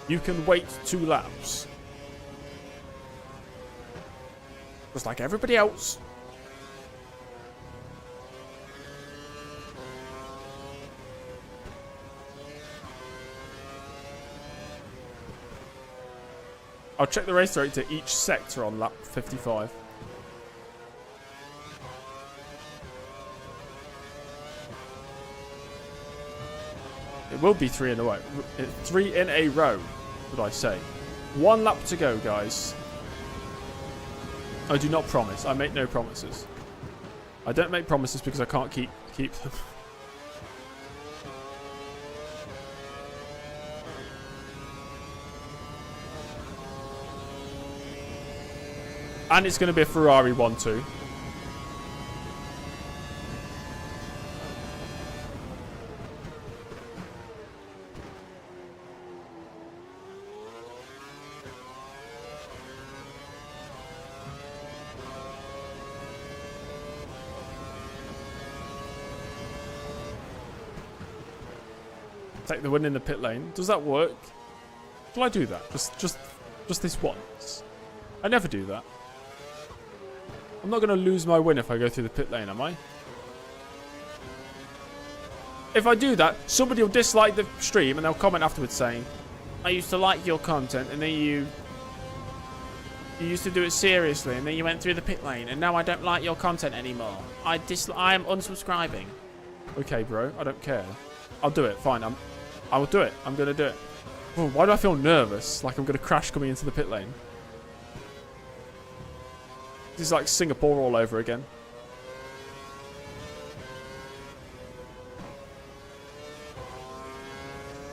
Speaker 1: You can wait 2 laps. Just like everybody else. I'll check the race director each sector on lap 55. It will be 3 in a row. 3 in a row, would I say. 1 lap to go, guys. I do not promise. I make no promises. I don't make promises because I can't keep them. And it's going to be a Ferrari 1-2. Take the win in the pit lane. Does that work? Will I do that? Just this once? I never do that. I'm not going to lose my win if I go through the pit lane, am I? If I do that, somebody will dislike the stream and they'll comment afterwards saying, I used to like your content and then you used to do it seriously and then you went through the pit lane and now I don't like your content anymore. I am unsubscribing. Okay, bro. I don't care. I'll do it. Fine. I will do it. I'm going to do it. Oh, why do I feel nervous? Like I'm going to crash coming into the pit lane. This is like Singapore all over again.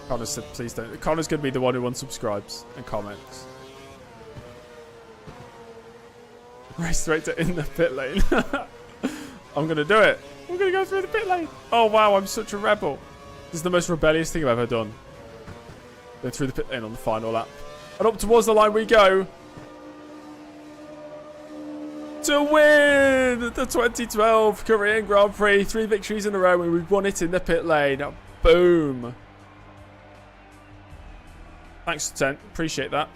Speaker 1: Connor said, please don't. Connor's going to be the one who unsubscribes and comments. Race director in the pit lane. I'm going to do it. I'm going to go through the pit lane. Oh, wow. I'm such a rebel. This is the most rebellious thing I've ever done. Go through the pit lane on the final lap. And up towards the line we go. To win the 2012 Korean Grand Prix. 3 victories in a row and we've won it in the pit lane. Boom. Thanks, Tent. Appreciate that.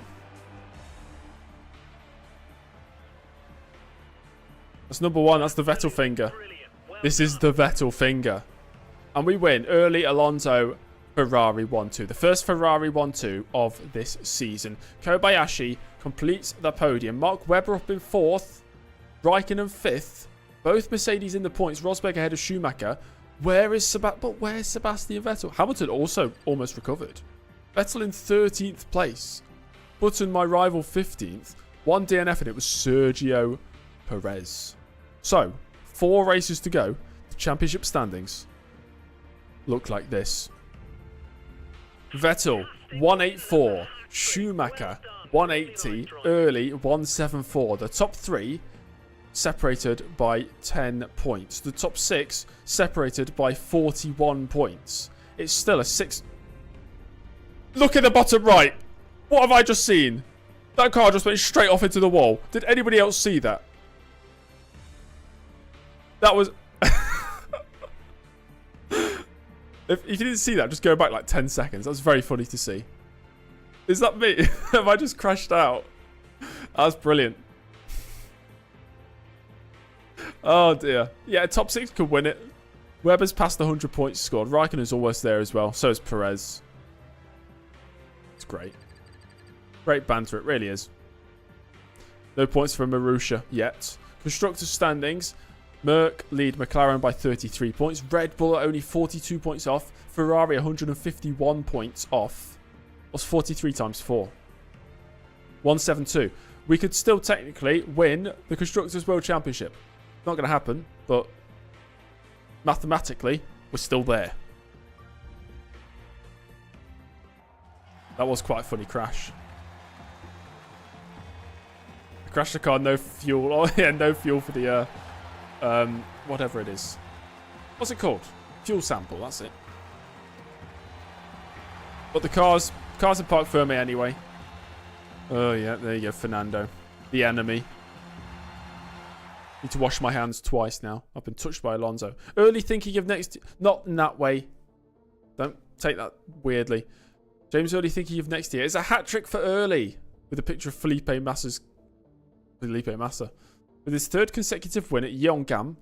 Speaker 1: That's number 1. That's the Vettel finger. This is the Vettel finger. And we win early Alonso Ferrari 1-2. The first Ferrari 1-2 of this season. Kobayashi completes the podium. Mark Webber up in 4th. Raikkonen 5th. Both Mercedes in the points. Rosberg ahead of Schumacher. Where's Sebastian Vettel? Hamilton also almost recovered. Vettel in 13th place. Button, my rival, 15th. 1 DNF and it was Sergio Perez. So, 4 races to go. The championship standings look like this. Vettel 184, Schumacher 180, Early 174. The top 3 separated by 10 points. The top 6 separated by 41 points. It's still a 6... Look at the bottom right. What have I just seen? That car just went straight off into the wall. Did anybody else see that? That was... If you didn't see that, just go back like 10 seconds. That's very funny to see. Is that me? Have I just crashed out? That's brilliant. Oh dear. Yeah, top 6 could win it. Webber's passed the 100 points scored. Raikkonen's almost there as well. So is Perez. It's great. Great banter, it really is. No points for Marussia yet. Constructors standings. Merc lead McLaren by 33 points. Red Bull are only 42 points off. Ferrari 151 points off. What's 43 times 4? 172. We could still technically win the Constructors' World Championship. Not going to happen, but mathematically, we're still there. That was quite a funny crash. I crashed the car, no fuel. Oh yeah, no fuel for the... whatever it is. What's it called? Fuel sample, that's it. But the cars are parked firmly anyway. Oh yeah, there you go, Fernando. The enemy. Need to wash my hands twice now. I've been touched by Alonso. Early thinking of next... Not in that way. Don't take that weirdly. James Early thinking of next year. It's a hat-trick for Early. With a picture of Felipe Massa. With his 3rd consecutive win at Yeongam.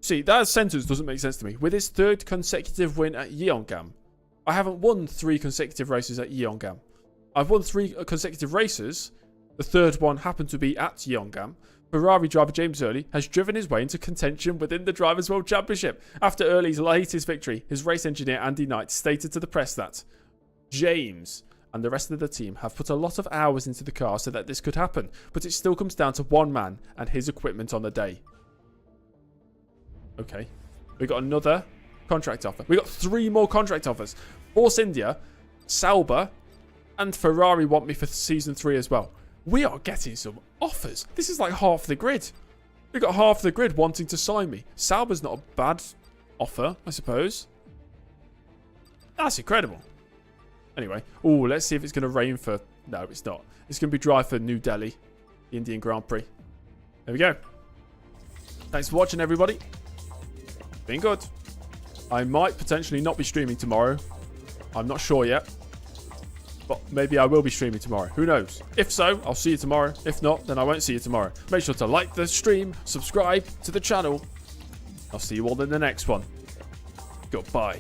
Speaker 1: See, that sentence doesn't make sense to me. With his 3rd consecutive win at Yeongam. I haven't won 3 consecutive races at Yeongam. I've won 3 consecutive races. The 3rd one happened to be at Yeongam. Ferrari driver James Early has driven his way into contention within the Drivers' World Championship. After Early's latest victory, his race engineer Andy Knight stated to the press that James and the rest of the team have put a lot of hours into the car so that this could happen, but it still comes down to one man and his equipment on the day. Okay. We got another contract offer. We got 3 more contract offers. Force India, Sauber, and Ferrari want me for season 3 as well. We are getting some offers. This is like half the grid. We got half the grid wanting to sign me. Sauber's not a bad offer, I suppose. That's incredible. Anyway, let's see if it's going to rain for... No, it's not. It's going to be dry for New Delhi, the Indian Grand Prix. There we go. Thanks for watching, everybody. Been good. I might potentially not be streaming tomorrow. I'm not sure yet. But maybe I will be streaming tomorrow. Who knows? If so, I'll see you tomorrow. If not, then I won't see you tomorrow. Make sure to like the stream, subscribe to the channel. I'll see you all in the next one. Goodbye.